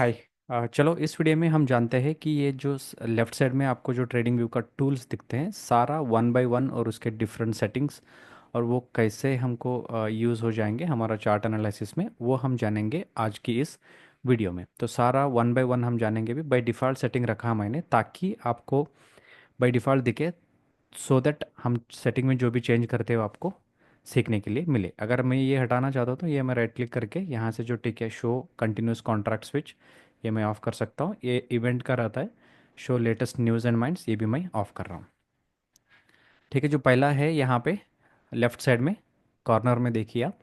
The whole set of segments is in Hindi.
हाय। चलो इस वीडियो में हम जानते हैं कि ये जो लेफ्ट साइड में आपको जो ट्रेडिंग व्यू का टूल्स दिखते हैं सारा वन बाय वन और उसके डिफरेंट सेटिंग्स और वो कैसे हमको यूज़ हो जाएंगे हमारा चार्ट एनालिसिस में, वो हम जानेंगे आज की इस वीडियो में। तो सारा वन बाय वन हम जानेंगे भी। बाय डिफ़ॉल्ट सेटिंग रखा है मैंने ताकि आपको बाय डिफ़ॉल्ट दिखे, सो दैट हम सेटिंग में जो भी चेंज करते हो आपको सीखने के लिए मिले। अगर मैं ये हटाना चाहता हूँ तो ये मैं राइट क्लिक करके यहाँ से जो टिक है शो कंटिन्यूस कॉन्ट्रैक्ट स्विच, ये मैं ऑफ़ कर सकता हूँ। ये इवेंट का रहता है show latest news and minds, ये भी मैं ऑफ़ कर रहा हूँ। ठीक है, जो पहला है यहाँ पे लेफ्ट साइड में कॉर्नर में देखिए आप,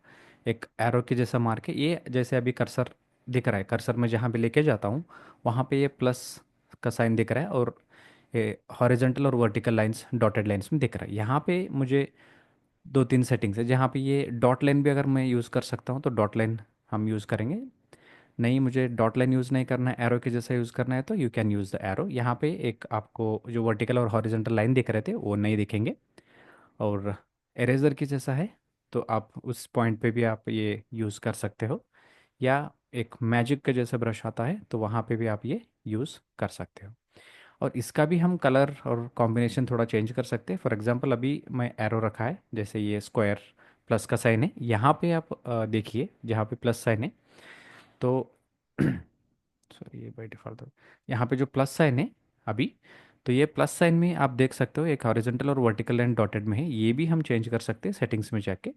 एक एरो के जैसा मार्क है। ये जैसे अभी कर्सर दिख रहा है, कर्सर में जहाँ पे लेके जाता हूँ वहाँ पे ये प्लस का साइन दिख रहा है और ये हॉरिजेंटल और वर्टिकल लाइंस डॉटेड लाइंस में दिख रहा है। यहाँ पे मुझे दो तीन सेटिंग्स है जहाँ पे ये डॉट लाइन भी अगर मैं यूज़ कर सकता हूँ तो डॉट लाइन हम यूज़ करेंगे। नहीं, मुझे डॉट लाइन यूज़ नहीं करना है, एरो के जैसा यूज़ करना है तो you can use the arrow. यहाँ पे एक आपको जो वर्टिकल और हॉरिजेंटल लाइन दिख रहे थे वो नहीं दिखेंगे। और एरेजर की जैसा है तो आप उस पॉइंट पे भी आप ये यूज़ कर सकते हो, या एक मैजिक का जैसा ब्रश आता है तो वहाँ पे भी आप ये यूज़ कर सकते हो। और इसका भी हम कलर और कॉम्बिनेशन थोड़ा चेंज कर सकते हैं। फॉर एग्जांपल अभी मैं एरो रखा है, जैसे ये स्क्वायर प्लस का साइन है, यहाँ पे आप देखिए जहाँ पे प्लस साइन है तो सॉरी ये बाई डिफ़ॉल्ट यहाँ पे जो प्लस साइन है अभी, तो ये प्लस साइन में आप देख सकते हो एक हॉरिजॉन्टल और वर्टिकल लाइन डॉटेड में है, ये भी हम चेंज कर सकते हैं सेटिंग्स में जाके।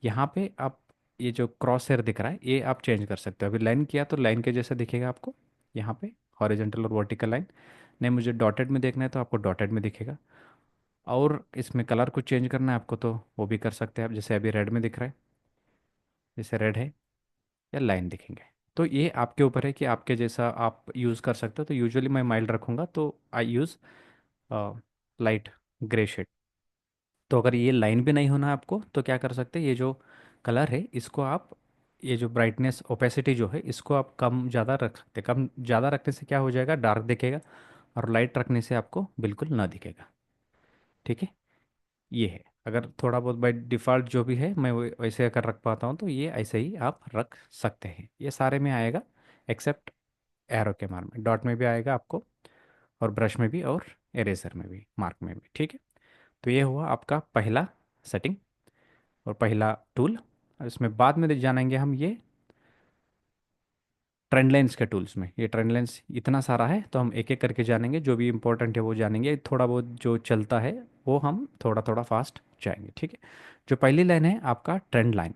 यहाँ पे आप ये जो क्रॉस हेयर दिख रहा है ये आप चेंज कर सकते हो। अभी लाइन किया तो लाइन के जैसा दिखेगा आपको यहाँ पे, हॉरिजॉन्टल और वर्टिकल लाइन। नहीं, मुझे डॉटेड में देखना है तो आपको डॉटेड में दिखेगा। और इसमें कलर कुछ चेंज करना है आपको तो वो भी कर सकते हैं आप, जैसे अभी रेड में दिख रहा है, जैसे रेड है या लाइन दिखेंगे। तो ये आपके ऊपर है कि आपके जैसा आप यूज़ कर सकते हो। तो यूजुअली मैं माइल्ड रखूँगा तो आई यूज़ लाइट ग्रे शेड। तो अगर ये लाइन भी नहीं होना है आपको तो क्या कर सकते हैं, ये जो कलर है इसको आप, ये जो ब्राइटनेस ओपेसिटी जो है इसको आप कम ज़्यादा रख सकते हैं। कम ज़्यादा रखने से क्या हो जाएगा, डार्क दिखेगा, और लाइट रखने से आपको बिल्कुल ना दिखेगा। ठीक है, ये है। अगर थोड़ा बहुत बाई डिफ़ॉल्ट जो भी है मैं वैसे अगर रख पाता हूँ तो ये ऐसे ही आप रख सकते हैं। ये सारे में आएगा एक्सेप्ट एरो के मार्क में, डॉट में भी आएगा आपको, और ब्रश में भी, और इरेजर में भी, मार्क में भी। ठीक है, तो ये हुआ आपका पहला सेटिंग और पहला टूल। और इसमें बाद में जानेंगे हम ये ट्रेंड लाइन्स के टूल्स में। ये ट्रेंड लाइन्स इतना सारा है तो हम एक एक करके जानेंगे, जो भी इंपॉर्टेंट है वो जानेंगे, थोड़ा बहुत जो चलता है वो हम थोड़ा थोड़ा फास्ट जाएंगे। ठीक है, जो पहली लाइन है आपका ट्रेंड लाइन।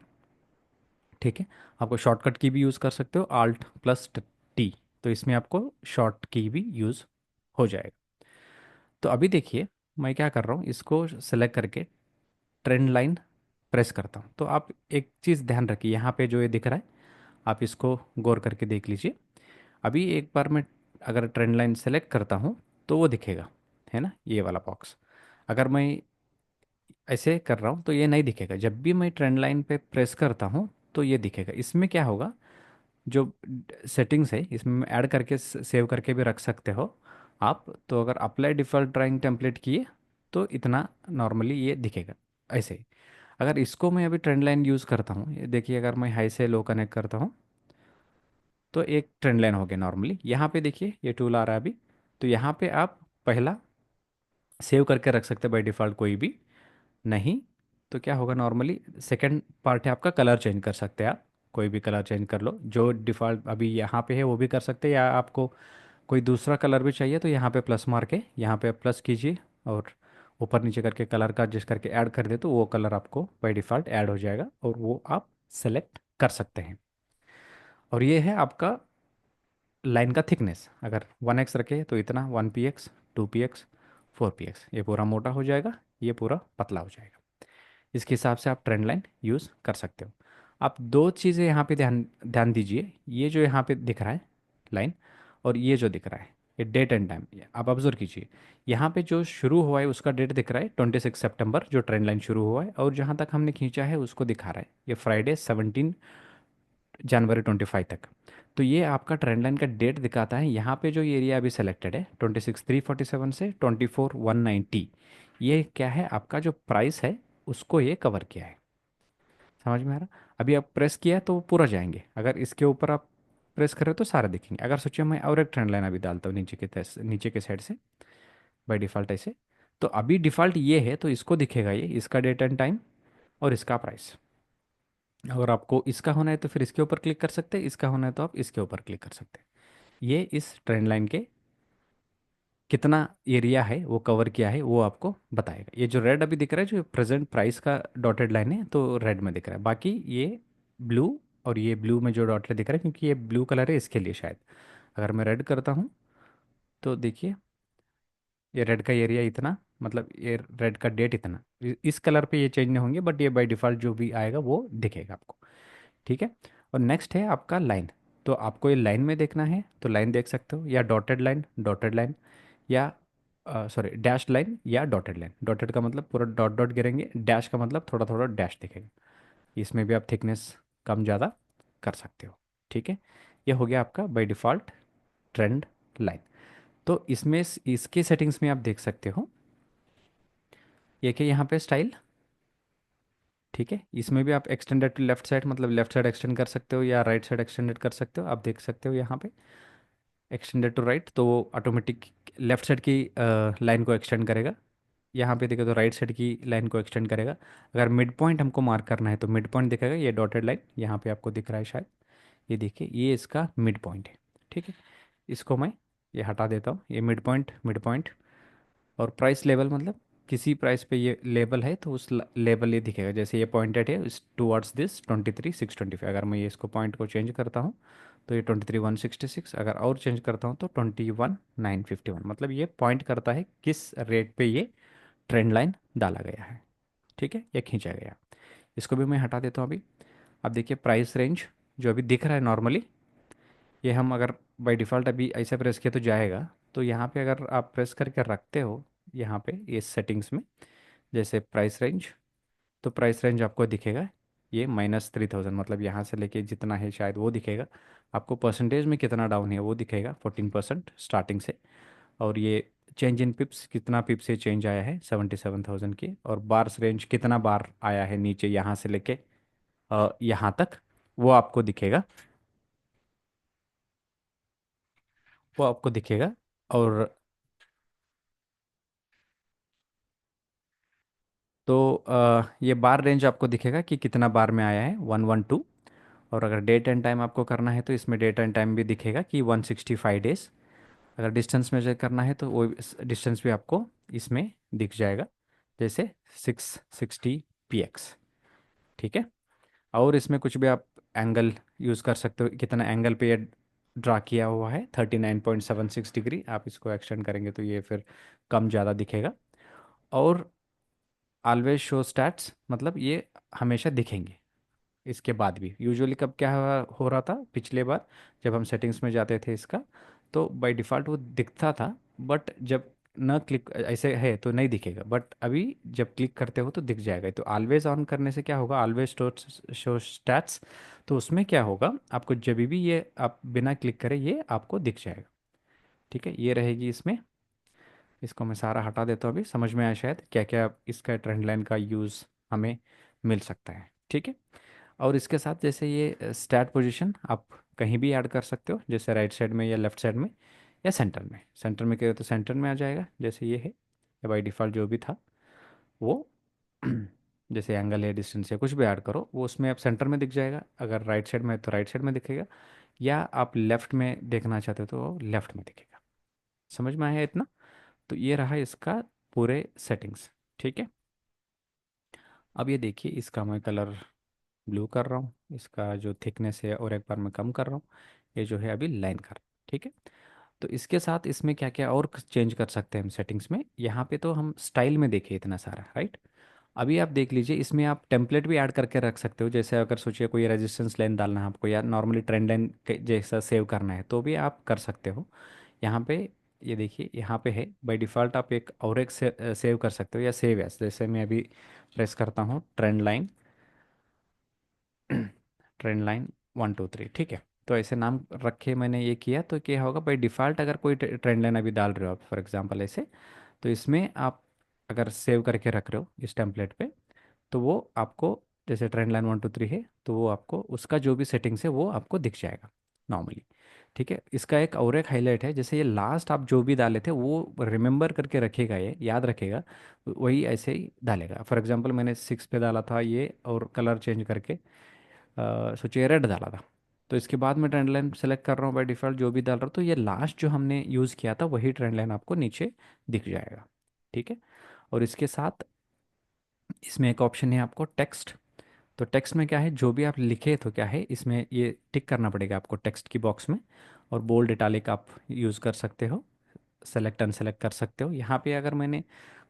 ठीक है, आपको शॉर्टकट की भी यूज़ कर सकते हो, आल्ट प्लस टी, तो इसमें आपको शॉर्ट की भी यूज़ हो जाएगा। तो अभी देखिए मैं क्या कर रहा हूँ, इसको सेलेक्ट करके ट्रेंड लाइन प्रेस करता हूँ। तो आप एक चीज़ ध्यान रखिए, यहाँ पे जो ये दिख रहा है आप इसको गौर करके देख लीजिए। अभी एक बार मैं अगर ट्रेंड लाइन सेलेक्ट करता हूँ तो वो दिखेगा, है ना, ये वाला बॉक्स। अगर मैं ऐसे कर रहा हूँ तो ये नहीं दिखेगा। जब भी मैं ट्रेंड लाइन पे प्रेस करता हूँ तो ये दिखेगा। इसमें क्या होगा, जो सेटिंग्स है इसमें मैं ऐड करके सेव करके भी रख सकते हो आप। तो अगर अप्लाई डिफ़ॉल्ट ड्राइंग टेम्पलेट किए तो इतना नॉर्मली ये दिखेगा ऐसे ही। अगर इसको मैं अभी ट्रेंड लाइन यूज़ करता हूँ, ये देखिए अगर मैं हाई से लो कनेक्ट करता हूँ तो एक ट्रेंड लाइन हो गया नॉर्मली। यहाँ पे देखिए ये टूल आ रहा है अभी, तो यहाँ पे आप पहला सेव करके रख सकते हैं बाई डिफ़ॉल्ट, कोई भी नहीं तो क्या होगा नॉर्मली। सेकंड पार्ट है आपका, कलर चेंज कर सकते हैं आप, कोई भी कलर चेंज कर लो, जो डिफ़ॉल्ट अभी यहाँ पे है वो भी कर सकते हैं, या आपको कोई दूसरा कलर भी चाहिए तो यहाँ पे प्लस मार्क है, यहाँ पे प्लस कीजिए और ऊपर नीचे करके कलर का एडजस्ट करके ऐड कर दे तो वो कलर आपको बाई डिफ़ॉल्ट ऐड हो जाएगा और वो आप सेलेक्ट कर सकते हैं। और ये है आपका लाइन का थिकनेस। अगर 1x रखे तो इतना, 1px, 2px, 4px, ये पूरा मोटा हो जाएगा, ये पूरा पतला हो जाएगा। इसके हिसाब से आप ट्रेंड लाइन यूज़ कर सकते हो। आप दो चीज़ें यहाँ पे ध्यान ध्यान दीजिए, ये जो यहाँ पे दिख रहा है लाइन, और ये जो दिख रहा है ये डेट एंड टाइम, आप ऑब्जर्व कीजिए। यहाँ पे जो शुरू हुआ है उसका डेट दिख रहा है 26 सितंबर, जो ट्रेंड लाइन शुरू हुआ है, और जहाँ तक हमने खींचा है उसको दिखा रहा है ये फ्राइडे 17 जनवरी 25 तक। तो ये आपका ट्रेंड लाइन का डेट दिखाता है। यहाँ पे जो एरिया अभी सेलेक्टेड है 26 347 से 24 190, ये क्या है आपका जो प्राइस है उसको ये कवर किया है। समझ में आ रहा, अभी आप प्रेस किया तो वो पूरा जाएंगे। अगर इसके ऊपर आप प्रेस कर रहे हो तो सारे दिखेंगे। अगर सोचिए मैं और एक ट्रेंड लाइन अभी डालता हूँ नीचे के साइड से, बाय डिफ़ॉल्ट ऐसे, तो अभी डिफ़ॉल्ट ये है तो इसको दिखेगा ये, इसका डेट एंड टाइम और इसका प्राइस। अगर आपको इसका होना है तो फिर इसके ऊपर क्लिक कर सकते हैं, इसका होना है तो आप इसके ऊपर क्लिक कर सकते हैं। ये इस ट्रेंड लाइन के कितना एरिया है वो कवर किया है वो आपको बताएगा। ये जो रेड अभी दिख रहा है जो प्रेजेंट प्राइस का डॉटेड लाइन है तो रेड में दिख रहा है, बाकी ये ब्लू, और ये ब्लू में जो डॉटेड दिख रहा है क्योंकि ये ब्लू कलर है इसके लिए शायद। अगर मैं रेड करता हूँ तो देखिए ये रेड का एरिया इतना, मतलब ये रेड का डेट इतना, इस कलर पे ये चेंज नहीं होंगे बट ये बाय डिफ़ॉल्ट जो भी आएगा वो दिखेगा आपको। ठीक है। और नेक्स्ट है आपका लाइन। तो आपको ये लाइन में देखना है तो लाइन देख सकते हो, या डॉटेड लाइन, या सॉरी डैश लाइन या डॉटेड लाइन। डॉटेड का मतलब पूरा डॉट डॉट गिरेंगे, डैश का मतलब थोड़ा थोड़ा डैश दिखेगा। इसमें भी आप थिकनेस कम ज़्यादा कर सकते हो। ठीक है। ये हो गया आपका बाय डिफ़ॉल्ट ट्रेंड लाइन। तो इसमें इसके सेटिंग्स में आप देख सकते हो ये कि यहाँ पे स्टाइल। ठीक है। इसमें भी आप एक्सटेंडेड टू लेफ्ट साइड, मतलब लेफ्ट साइड एक्सटेंड कर सकते हो या राइट साइड एक्सटेंडेड कर सकते हो। आप देख सकते हो यहाँ पे एक्सटेंडेड टू राइट तो वो ऑटोमेटिक लेफ्ट साइड की लाइन को एक्सटेंड करेगा। यहाँ पे देखें तो राइट साइड की लाइन को एक्सटेंड करेगा। अगर मिड पॉइंट हमको मार्क करना है तो मिड पॉइंट दिखेगा, ये डॉटेड लाइन यहाँ पे आपको दिख रहा है शायद, ये देखिए ये इसका मिड पॉइंट है। ठीक है। इसको मैं ये हटा देता हूँ, ये मिड पॉइंट। और प्राइस लेवल मतलब किसी प्राइस पे ये लेवल है तो उस लेवल ये दिखेगा, जैसे ये पॉइंटेड है इस टूवर्ड्स दिस 23,625। अगर मैं ये इसको पॉइंट को चेंज करता हूँ तो ये 23,166, अगर और चेंज करता हूँ तो 21,951, मतलब ये पॉइंट करता है किस रेट पे ये ट्रेंड लाइन डाला गया है। ठीक है, ये खींचा गया। इसको भी मैं हटा देता हूँ अभी। अब देखिए प्राइस रेंज जो अभी दिख रहा है नॉर्मली, ये हम अगर बाय डिफ़ॉल्ट अभी ऐसे प्रेस किया तो जाएगा। तो यहाँ पे अगर आप प्रेस करके रखते हो यहाँ पे ये सेटिंग्स में, जैसे प्राइस रेंज, तो प्राइस रेंज आपको दिखेगा ये -3,000, मतलब यहाँ से लेके जितना है शायद वो दिखेगा। आपको परसेंटेज में कितना डाउन है वो दिखेगा, 14% स्टार्टिंग से। और ये चेंज इन पिप्स, कितना पिप से चेंज आया है 77,000 की, और बार्स रेंज कितना बार आया है नीचे यहाँ से लेके यहाँ तक, वो आपको दिखेगा। वो आपको दिखेगा। और तो ये बार रेंज आपको दिखेगा कि कितना बार में आया है, 112। और अगर डेट एंड टाइम आपको करना है तो इसमें डेट एंड टाइम भी दिखेगा कि 165 डेज। अगर डिस्टेंस मेजर करना है तो वो डिस्टेंस भी आपको इसमें दिख जाएगा, जैसे 660 px। ठीक है। और इसमें कुछ भी आप एंगल यूज़ कर सकते हो, कितना एंगल पे ये ड्रा किया हुआ है 39.76 डिग्री, आप इसको एक्सटेंड करेंगे तो ये फिर कम ज़्यादा दिखेगा। और ऑलवेज शो स्टैट्स, मतलब ये हमेशा दिखेंगे इसके बाद भी। यूजुअली कब क्या हो रहा था पिछले बार जब हम सेटिंग्स में जाते थे इसका, तो बाय डिफ़ॉल्ट वो दिखता था, बट जब न क्लिक ऐसे है तो नहीं दिखेगा, बट अभी जब क्लिक करते हो तो दिख जाएगा। तो ऑलवेज ऑन करने से क्या होगा, ऑलवेज शो स्टैट्स, तो उसमें क्या होगा आपको जब भी ये आप बिना क्लिक करे ये आपको दिख जाएगा। ठीक है, ये रहेगी इसमें। इसको मैं सारा हटा देता हूँ, अभी समझ में आया शायद क्या क्या इसका ट्रेंड लाइन का यूज़ हमें मिल सकता है। ठीक है। और इसके साथ जैसे ये स्टार्ट पोजीशन आप कहीं भी ऐड कर सकते हो, जैसे राइट साइड में या लेफ्ट साइड में या सेंटर में। सेंटर में करो तो सेंटर में आ जाएगा जैसे ये है, या बाई डिफ़ॉल्ट जो भी था वो जैसे एंगल है, डिस्टेंस है, कुछ भी ऐड करो वो उसमें आप सेंटर में दिख जाएगा। अगर राइट साइड में है तो राइट साइड में दिखेगा, या आप लेफ़्ट में देखना चाहते हो तो लेफ़्ट में दिखेगा। समझ में आया इतना? तो ये रहा इसका पूरे सेटिंग्स। ठीक है। अब ये देखिए इसका मैं कलर ब्लू कर रहा हूँ, इसका जो थिकनेस है और एक बार मैं कम कर रहा हूँ, ये जो है अभी लाइन कर। ठीक है। तो इसके साथ इसमें क्या क्या और चेंज कर सकते हैं हम सेटिंग्स में, यहाँ पे तो हम स्टाइल में देखे इतना सारा, राइट। अभी आप देख लीजिए इसमें आप टेम्पलेट भी ऐड करके रख सकते हो, जैसे अगर सोचिए कोई रेजिस्टेंस लाइन डालना है आपको या नॉर्मली ट्रेंड लाइन जैसा सेव करना है तो भी आप कर सकते हो। यहाँ पे ये देखिए यहाँ पे है बाय डिफ़ॉल्ट, आप एक और एक सेव कर सकते हो या सेव एस, जैसे मैं अभी प्रेस करता हूँ ट्रेंड लाइन, ट्रेंड लाइन 1 2 3। ठीक है। तो ऐसे नाम रखे मैंने ये किया तो क्या होगा बाई डिफ़ॉल्ट, अगर कोई ट्रेंड लाइन अभी डाल रहे हो आप फॉर एग्जांपल ऐसे, तो इसमें आप अगर सेव करके रख रहे हो इस टेम्पलेट पे, तो वो आपको जैसे ट्रेंड लाइन 1 2 3 है तो वो आपको उसका जो भी सेटिंग्स है वो आपको दिख जाएगा। नॉर्मली। ठीक है, इसका एक और एक हाईलाइट है, जैसे ये लास्ट आप जो भी डाले थे वो रिमेंबर करके रखेगा, ये याद रखेगा, वही ऐसे ही डालेगा। फॉर एग्जांपल मैंने 6 पे डाला था ये, और कलर चेंज करके सोचिए रेड डाला था, तो इसके बाद मैं ट्रेंड लाइन सेलेक्ट कर रहा हूँ बाय डिफ़ॉल्ट जो भी डाल रहा हूँ, तो ये लास्ट जो हमने यूज़ किया था वही ट्रेंड लाइन आपको नीचे दिख जाएगा। ठीक है, और इसके साथ इसमें एक ऑप्शन है आपको टेक्स्ट। तो टेक्स्ट में क्या है, जो भी आप लिखे तो क्या है इसमें ये टिक करना पड़ेगा आपको टेक्स्ट की बॉक्स में, और बोल्ड इटालिक आप यूज़ कर सकते हो, सेलेक्ट अनसेलेक्ट कर सकते हो। यहाँ पे अगर मैंने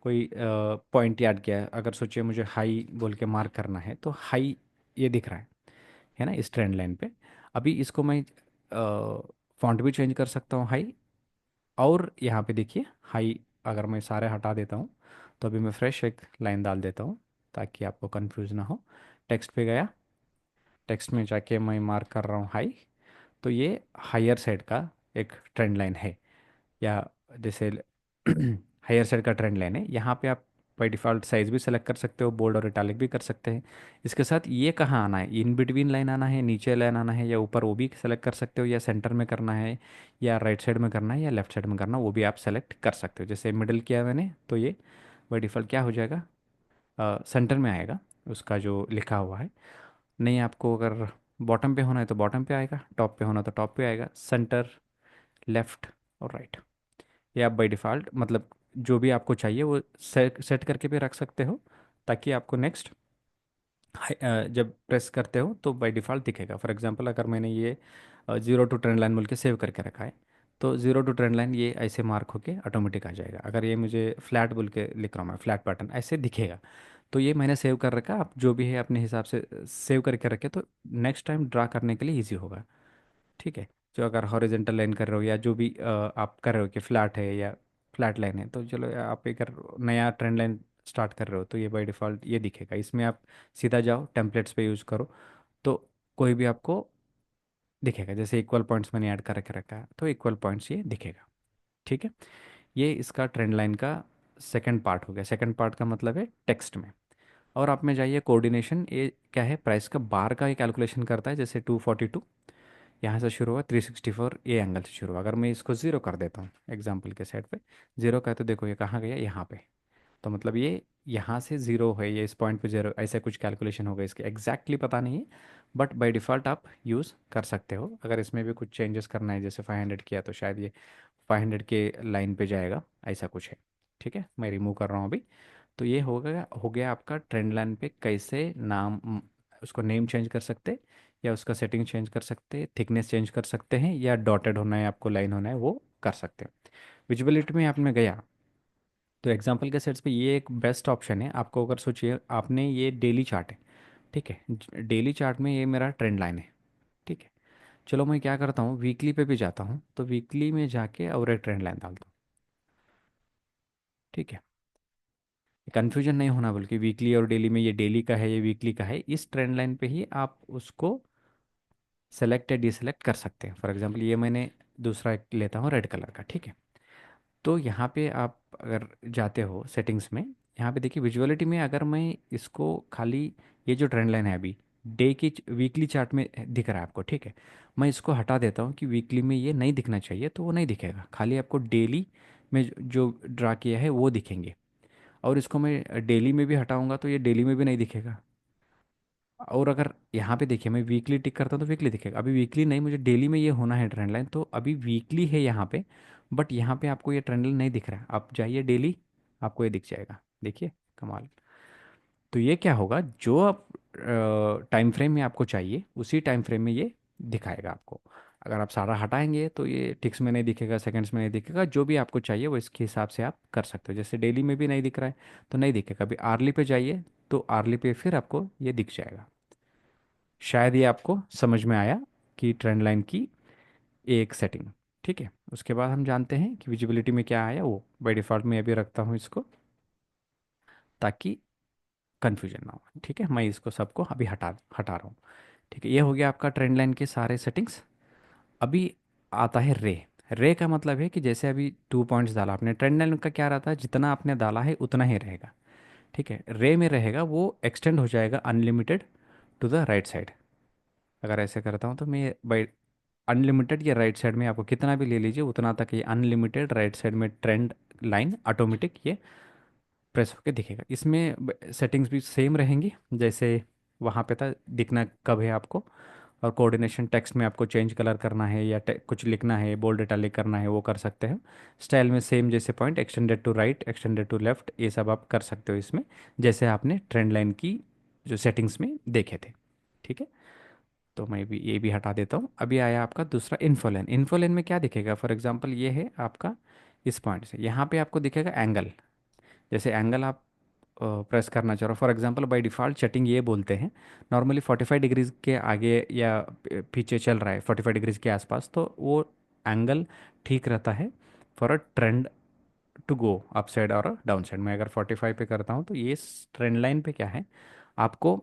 कोई पॉइंट याद किया है, अगर सोचिए मुझे हाई बोल के मार्क करना है, तो हाई ये दिख रहा है ना इस ट्रेंड लाइन पे। अभी इसको मैं फॉन्ट भी चेंज कर सकता हूँ हाई, और यहाँ पे देखिए हाई अगर मैं सारे हटा देता हूँ, तो अभी मैं फ्रेश एक लाइन डाल देता हूँ ताकि आपको कंफ्यूज ना हो। टेक्स्ट पे गया, टेक्स्ट में जाके मैं मार्क कर रहा हूँ हाई, तो ये हायर साइड का एक ट्रेंड लाइन है, या जैसे हायर साइड का ट्रेंड लाइन है। यहाँ पे आप बाई डिफ़ॉल्ट साइज भी सेलेक्ट कर सकते हो, बोल्ड और इटालिक भी कर सकते हैं। इसके साथ ये कहाँ आना है, इन बिटवीन लाइन आना है, नीचे लाइन आना है, या ऊपर, वो भी सेलेक्ट कर सकते हो, या सेंटर में करना है, या राइट साइड में करना है, या लेफ्ट साइड में करना है, वो भी आप सेलेक्ट कर सकते हो। जैसे मिडिल किया मैंने, तो ये बाई डिफ़ॉल्ट क्या हो जाएगा, सेंटर में आएगा उसका जो लिखा हुआ है। नहीं, आपको अगर बॉटम पे होना है तो बॉटम पे आएगा, टॉप पे होना तो टॉप पे आएगा, सेंटर, लेफ्ट और राइट। ये आप बाय डिफ़ॉल्ट मतलब जो भी आपको चाहिए वो सेट सेट करके भी रख सकते हो, ताकि आपको नेक्स्ट जब प्रेस करते हो तो बाय डिफ़ॉल्ट दिखेगा। फॉर एग्जांपल अगर मैंने ये 0 to ट्रेंड लाइन बोल के सेव करके रखा है, तो 0 to ट्रेंड लाइन ये ऐसे मार्क होके ऑटोमेटिक आ जाएगा। अगर ये मुझे फ्लैट बोल के लिख रहा हूँ मैं, फ्लैट बटन ऐसे दिखेगा, तो ये मैंने सेव कर रखा। आप जो भी है अपने हिसाब से सेव करके रखे, तो नेक्स्ट टाइम ड्रा करने के लिए ईजी होगा। ठीक है, जो अगर हॉरिजेंटल लाइन कर रहे हो, या जो भी आप कर रहे हो कि फ्लैट है या फ्लैट लाइन है, तो चलो आप एक अगर नया ट्रेंड लाइन स्टार्ट कर रहे हो, तो ये बाय डिफ़ॉल्ट ये दिखेगा। इसमें आप सीधा जाओ टेम्पलेट्स पे यूज़ करो, तो कोई भी आपको दिखेगा। जैसे इक्वल पॉइंट्स मैंने ऐड करके रखा है, तो इक्वल पॉइंट्स ये दिखेगा। ठीक है, ये इसका ट्रेंड लाइन का सेकंड पार्ट हो गया। सेकंड पार्ट का मतलब है टेक्स्ट में। और आप में जाइए कोऑर्डिनेशन, ये क्या है, प्राइस का बार का ये कैलकुलेशन करता है। जैसे 242 यहाँ से शुरू हुआ, 364 ये एंगल से शुरू हुआ। अगर मैं इसको ज़ीरो कर देता हूँ एग्जाम्पल के साइड पे, ज़ीरो का है, तो देखो ये कहाँ गया, यहाँ पे। तो मतलब ये यहाँ से ज़ीरो है, ये इस पॉइंट पे ज़ीरो, ऐसा कुछ कैलकुलेशन होगा इसके, एग्जैक्टली पता नहीं है, बट बाय डिफ़ॉल्ट आप यूज़ कर सकते हो। अगर इसमें भी कुछ चेंजेस करना है, जैसे 500 किया, तो शायद ये 500 के लाइन पे जाएगा, ऐसा कुछ है। ठीक है, मैं रिमूव कर रहा हूँ अभी। तो ये हो गया आपका ट्रेंड लाइन पे कैसे नाम उसको नेम चेंज कर सकते, या उसका सेटिंग चेंज कर सकते, थिकनेस चेंज कर सकते हैं, या डॉटेड होना है आपको, लाइन होना है, वो कर सकते हैं। विजिबिलिटी में आपने गया, तो एग्जांपल के सेट्स पे ये एक बेस्ट ऑप्शन है आपको। अगर सोचिए आपने ये डेली चार्ट है, ठीक है, डेली चार्ट में ये मेरा ट्रेंड लाइन है। ठीक है, चलो मैं क्या करता हूँ, वीकली पे भी जाता हूँ, तो वीकली में जाके और एक ट्रेंड लाइन डालता हूँ। ठीक है, कन्फ्यूजन नहीं होना, बल्कि वीकली और डेली में, ये डेली का है ये वीकली का है, इस ट्रेंड लाइन पे ही आप उसको सेलेक्ट या डिसेलेक्ट कर सकते हैं। फॉर एग्जांपल ये मैंने दूसरा एक लेता हूँ रेड कलर का। ठीक है, तो यहाँ पे आप अगर जाते हो सेटिंग्स में, यहाँ पे देखिए विजुअलिटी में, अगर मैं इसको खाली, ये जो ट्रेंड लाइन है अभी डे की वीकली चार्ट में दिख रहा है आपको, ठीक है, मैं इसको हटा देता हूँ कि वीकली में ये नहीं दिखना चाहिए, तो वो नहीं दिखेगा, खाली आपको डेली में जो ड्रा किया है वो दिखेंगे। और इसको मैं डेली में भी हटाऊंगा तो ये डेली में भी नहीं दिखेगा। और अगर यहाँ पे देखिए मैं वीकली टिक करता हूँ तो वीकली दिखेगा। अभी वीकली नहीं, मुझे डेली में ये होना है ट्रेंड लाइन, तो अभी वीकली है यहाँ पे, बट यहाँ पे आपको ये ट्रेंड लाइन नहीं दिख रहा है। आप जाइए डेली, आपको ये दिख जाएगा, देखिए, कमाल। तो ये क्या होगा, जो आप टाइम फ्रेम में आपको चाहिए उसी टाइम फ्रेम में ये दिखाएगा आपको। अगर आप सारा हटाएंगे तो ये टिक्स में नहीं दिखेगा, सेकंड्स में नहीं दिखेगा, जो भी आपको चाहिए वो इसके हिसाब से आप कर सकते हो। जैसे डेली में भी नहीं दिख रहा है तो नहीं दिखेगा। अभी आर्ली पे जाइए, तो आर्ली पे फिर आपको ये दिख जाएगा। शायद ये आपको समझ में आया कि ट्रेंड लाइन की एक सेटिंग। ठीक है, उसके बाद हम जानते हैं कि विजिबिलिटी में क्या आया। वो बाय डिफ़ॉल्ट मैं अभी रखता हूँ इसको, ताकि कन्फ्यूजन ना हो। ठीक है, मैं इसको सबको अभी हटा हटा रहा हूँ। ठीक है, ये हो गया आपका ट्रेंड लाइन के सारे सेटिंग्स। अभी आता है रे। रे का मतलब है कि जैसे अभी 2 पॉइंट्स डाला आपने, ट्रेंड लाइन का क्या रहता है, जितना आपने डाला है उतना ही रहेगा। ठीक है, रे में रहेगा वो एक्सटेंड हो जाएगा unlimited to the right side. अगर ऐसे करता हूँ तो मैं अनलिमिटेड ये राइट साइड में आपको कितना भी ले लीजिए उतना तक ये अनलिमिटेड राइट साइड में ट्रेंड लाइन ऑटोमेटिक ये प्रेस होके दिखेगा। इसमें सेटिंग्स भी सेम रहेंगी जैसे वहाँ पे था, दिखना कब है आपको, और कोऑर्डिनेशन टेक्स्ट में आपको चेंज कलर करना है या कुछ लिखना है, बोल्ड इटैलिक करना है, वो कर सकते हो। स्टाइल में सेम जैसे point extended to right, extended to left, ये सब आप कर सकते हो इसमें, जैसे आपने ट्रेंड लाइन की जो सेटिंग्स में देखे थे। ठीक है, तो मैं भी ये भी हटा देता हूँ। अभी आया आपका दूसरा इन्फोलेन। इन्फोलेन में क्या दिखेगा, फॉर एग्जांपल ये है आपका, इस पॉइंट से यहाँ पे आपको दिखेगा एंगल। जैसे एंगल आप प्रेस करना चाह रहे हो, for example by default setting ये बोलते हैं नॉर्मली 45 डिग्रीज के आगे या पीछे चल रहा है 45 डिग्रीज के आसपास, तो वो एंगल ठीक रहता है for a trend to go up side और डाउन साइड। मैं अगर 45 पे करता हूँ तो ये ट्रेंड लाइन पे क्या है, आपको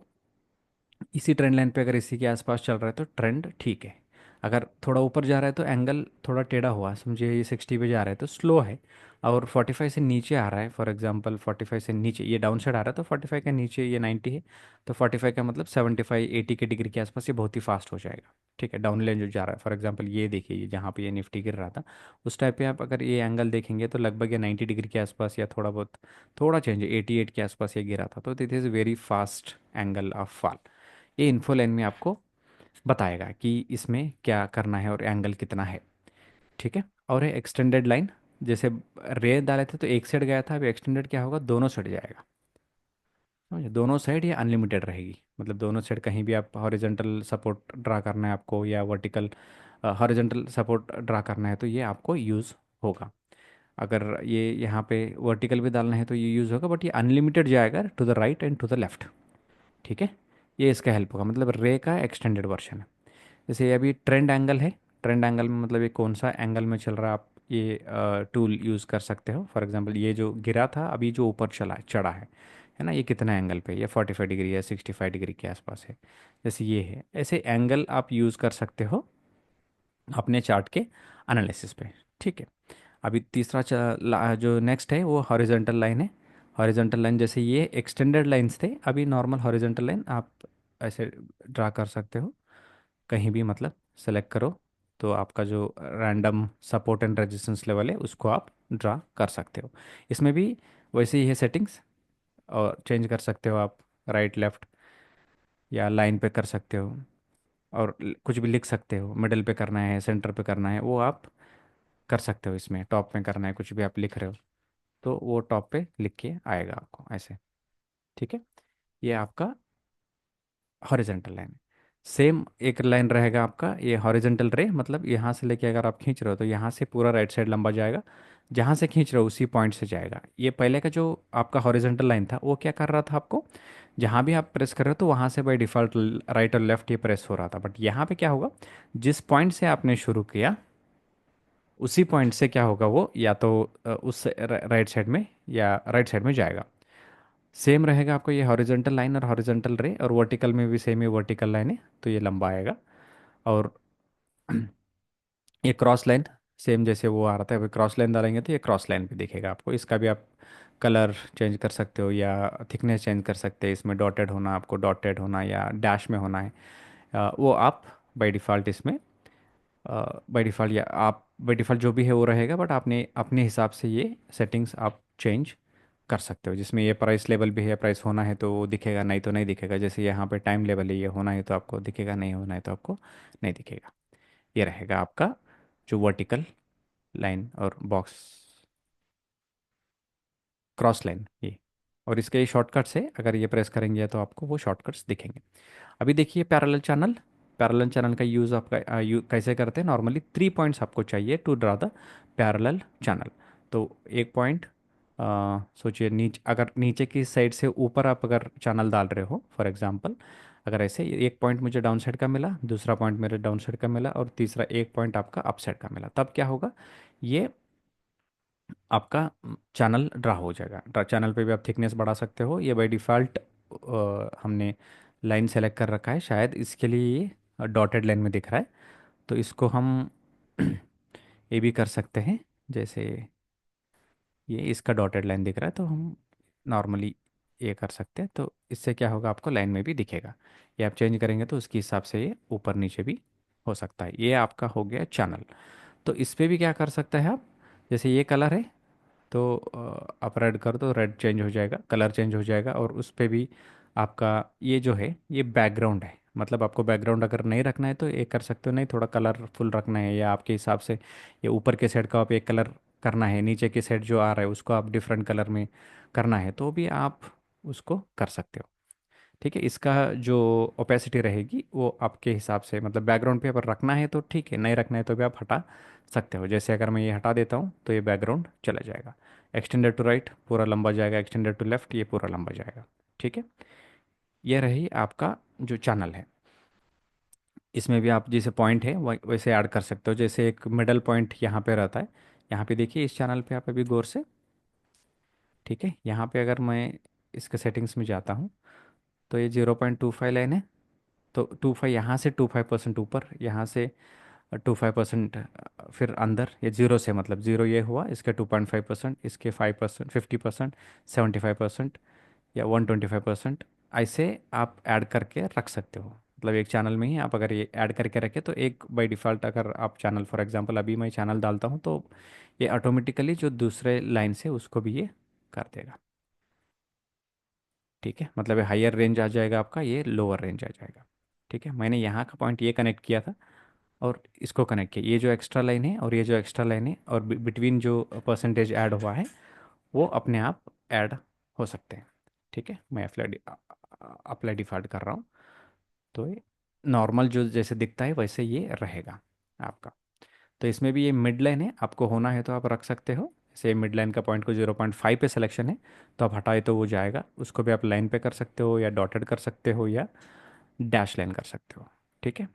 इसी ट्रेंड लाइन पे अगर इसी के आसपास चल रहा है तो ट्रेंड ठीक है। अगर थोड़ा ऊपर जा रहा है तो एंगल थोड़ा टेढ़ा हुआ, समझिए ये 60 पे जा रहा है तो स्लो है। और 45 से नीचे आ रहा है, फॉर एग्जांपल 45 से नीचे ये डाउन साइड आ रहा है तो 45 के नीचे ये 90 है, तो 45 का मतलब 75 80 के डिग्री के आसपास ये बहुत ही फास्ट हो जाएगा। ठीक है, डाउन लाइन जो जा रहा है, फॉर एग्जांपल ये देखिए ये जहाँ पे ये निफ्टी गिर रहा था उस टाइप पे आप अगर ये एंगल देखेंगे तो लगभग ये 90 डिग्री के आसपास या थोड़ा बहुत, थोड़ा चेंज 88 के आसपास ये गिरा था, तो this is very fast angle of fall. ये इन्फो लाइन में आपको बताएगा कि इसमें क्या करना है और एंगल कितना है। ठीक है, और है एक्सटेंडेड लाइन। जैसे रे डाले थे तो एक साइड गया था, अभी एक्सटेंडेड क्या होगा, दोनों साइड जाएगा। समझे, दोनों साइड ये अनलिमिटेड रहेगी, मतलब दोनों साइड कहीं भी आप हॉरिजॉन्टल सपोर्ट ड्रा करना है आपको या वर्टिकल हॉरिजॉन्टल सपोर्ट ड्रा करना है तो ये आपको यूज़ होगा। अगर ये यहाँ पे वर्टिकल भी डालना है तो ये यूज़ होगा, बट ये अनलिमिटेड जाएगा to the right and to the left. ठीक है, ये इसका हेल्प होगा, मतलब रे का एक्सटेंडेड वर्जन है। जैसे ये अभी ट्रेंड एंगल है, ट्रेंड एंगल में मतलब ये कौन सा एंगल में चल रहा है, आप ये टूल यूज़ कर सकते हो। फॉर एग्जांपल ये जो गिरा था अभी जो ऊपर चला चढ़ा है ना, ये कितना एंगल पे, ये 45 डिग्री या 65 डिग्री के आसपास है। जैसे ये है, ऐसे एंगल आप यूज़ कर सकते हो अपने चार्ट के एनालिसिस पे। ठीक है, अभी तीसरा जो नेक्स्ट है वो हॉरिजॉन्टल लाइन है। हॉरिजॉन्टल लाइन जैसे ये एक्सटेंडेड लाइंस थे, अभी नॉर्मल हॉरिजॉन्टल लाइन आप ऐसे ड्रा कर सकते हो कहीं भी, मतलब सेलेक्ट करो तो आपका जो random support and resistance level है उसको आप ड्रा कर सकते हो। इसमें भी वैसे ही है सेटिंग्स, और चेंज कर सकते हो आप राइट लेफ्ट या लाइन पे कर सकते हो, और कुछ भी लिख सकते हो, मिडल पे करना है सेंटर पे करना है वो आप कर सकते हो। इसमें टॉप में करना है कुछ भी आप लिख रहे हो तो वो टॉप पे लिख के आएगा आपको ऐसे। ठीक है, ये आपका हॉरिजेंटल लाइन। सेम एक लाइन रहेगा आपका ये हॉरिजेंटल रे, मतलब यहाँ से लेके अगर आप खींच रहे हो तो यहाँ से पूरा राइट साइड लंबा जाएगा, जहाँ से खींच रहे हो उसी पॉइंट से जाएगा। ये पहले का जो आपका हॉरिजेंटल लाइन था वो क्या कर रहा था आपको, जहाँ भी आप प्रेस कर रहे हो तो वहाँ से बाय डिफ़ॉल्ट राइट और लेफ्ट ये प्रेस हो रहा था, बट यहाँ पे क्या होगा, जिस पॉइंट से आपने शुरू किया उसी पॉइंट से क्या होगा, वो या तो उस राइट साइड में या राइट साइड में जाएगा। सेम रहेगा आपको ये हॉरिजॉन्टल लाइन और हॉरिजॉन्टल रे, और वर्टिकल में भी सेम ही वर्टिकल लाइन है तो ये लंबा आएगा। और ये क्रॉस लाइन सेम जैसे वो आ रहा था, अभी क्रॉस लाइन डालेंगे तो ये क्रॉस लाइन पे दिखेगा आपको। इसका भी आप कलर चेंज कर सकते हो या थिकनेस चेंज कर सकते हैं, इसमें डॉटेड होना आपको, डॉटेड होना या डैश में होना है, वो आप बाय डिफ़ॉल्ट इसमें बाय डिफ़ॉल्ट या आप बाय डिफ़ॉल्ट जो भी है वो रहेगा, बट आपने अपने हिसाब से ये सेटिंग्स आप चेंज कर सकते हो। जिसमें ये प्राइस लेवल भी है, प्राइस होना है तो वो दिखेगा, नहीं तो नहीं दिखेगा। जैसे यहाँ पे टाइम लेवल है, ये होना है तो आपको दिखेगा, नहीं होना है तो आपको नहीं दिखेगा। ये रहेगा आपका जो वर्टिकल लाइन और बॉक्स क्रॉस लाइन ये। और इसके ये शॉर्टकट्स है, अगर ये प्रेस करेंगे तो आपको वो शॉर्टकट्स दिखेंगे। अभी देखिए पैरेलल चैनल। पैरेलल चैनल का यूज़ आपका कैसे करते हैं, नॉर्मली 3 पॉइंट्स आपको चाहिए to draw the parallel channel. तो एक पॉइंट सोचिए अगर नीचे की साइड से ऊपर आप अगर चैनल डाल रहे हो, फॉर एग्जांपल अगर ऐसे एक पॉइंट मुझे डाउन साइड का मिला, दूसरा पॉइंट मेरे डाउन साइड का मिला और तीसरा एक पॉइंट आपका अप साइड का मिला, तब क्या होगा, ये आपका चैनल ड्रा हो जाएगा। चैनल पे भी आप थिकनेस बढ़ा सकते हो, ये बाय डिफ़ॉल्ट हमने लाइन सेलेक्ट कर रखा है, शायद इसके लिए ये डॉटेड लाइन में दिख रहा है, तो इसको हम ये भी कर सकते हैं। जैसे ये इसका डॉटेड लाइन दिख रहा है तो हम नॉर्मली ये कर सकते हैं, तो इससे क्या होगा आपको लाइन में भी दिखेगा। ये आप चेंज करेंगे तो उसके हिसाब से ये ऊपर नीचे भी हो सकता है। ये आपका हो गया चैनल। तो इस पे भी क्या कर सकते हैं आप, जैसे ये कलर है तो आप रेड कर दो, रेड चेंज हो जाएगा, कलर चेंज हो जाएगा। और उस पे भी आपका ये जो है ये बैकग्राउंड है, मतलब आपको बैकग्राउंड अगर नहीं रखना है तो ये कर सकते हो, नहीं थोड़ा कलरफुल रखना है या आपके हिसाब से ये ऊपर के साइड का आप एक कलर करना है, नीचे के साइड जो आ रहा है उसको आप डिफरेंट कलर में करना है तो भी आप उसको कर सकते हो। ठीक है, इसका जो ओपेसिटी रहेगी वो आपके हिसाब से, मतलब बैकग्राउंड पे अगर रखना है तो ठीक है, नहीं रखना है तो भी आप हटा सकते हो। जैसे अगर मैं ये हटा देता हूँ तो ये बैकग्राउंड चला जाएगा। एक्सटेंडेड टू राइट पूरा लंबा जाएगा, एक्सटेंडेड टू लेफ्ट ये पूरा लंबा जाएगा। ठीक है, ये रही आपका जो चैनल है। इसमें भी आप जैसे पॉइंट है वैसे ऐड कर सकते हो, जैसे एक मिडल पॉइंट यहाँ पे रहता है। यहाँ पे देखिए इस चैनल पे आप अभी गौर से, ठीक है, यहाँ पे अगर मैं इसके सेटिंग्स में जाता हूँ तो ये 0.25 लाइन है। तो 25 यहाँ से 25% ऊपर, यहाँ से 25% फिर अंदर, ये जीरो से मतलब जीरो ये हुआ, इसके 2.5%, इसके 5%, 50%, 75% या 125%, ऐसे आप ऐड करके रख सकते हो। मतलब एक चैनल में ही आप अगर ये ऐड करके रखें तो एक बाय डिफ़ॉल्ट अगर आप चैनल फॉर एग्जांपल अभी मैं चैनल डालता हूँ तो ये ऑटोमेटिकली जो दूसरे लाइन से उसको भी ये कर देगा। ठीक है, मतलब ये हायर रेंज आ जाएगा आपका, ये लोअर रेंज आ जाएगा। ठीक है, मैंने यहाँ का पॉइंट ये कनेक्ट किया था और इसको कनेक्ट किया, ये जो एक्स्ट्रा लाइन है और ये जो एक्स्ट्रा लाइन है और बिटवीन जो परसेंटेज ऐड हुआ है वो अपने आप ऐड हो सकते हैं। ठीक है, मैं अप्लाई डिफ़ॉल्ट कर रहा हूँ तो ये नॉर्मल जो जैसे दिखता है वैसे ये रहेगा आपका। तो इसमें भी ये मिड लाइन है, आपको होना है तो आप रख सकते हो। जैसे मिड लाइन का पॉइंट को 0.5 पे सिलेक्शन है तो आप हटाए तो वो जाएगा, उसको भी आप लाइन पे कर सकते हो या डॉटेड कर सकते हो या डैश लाइन कर सकते हो। ठीक है,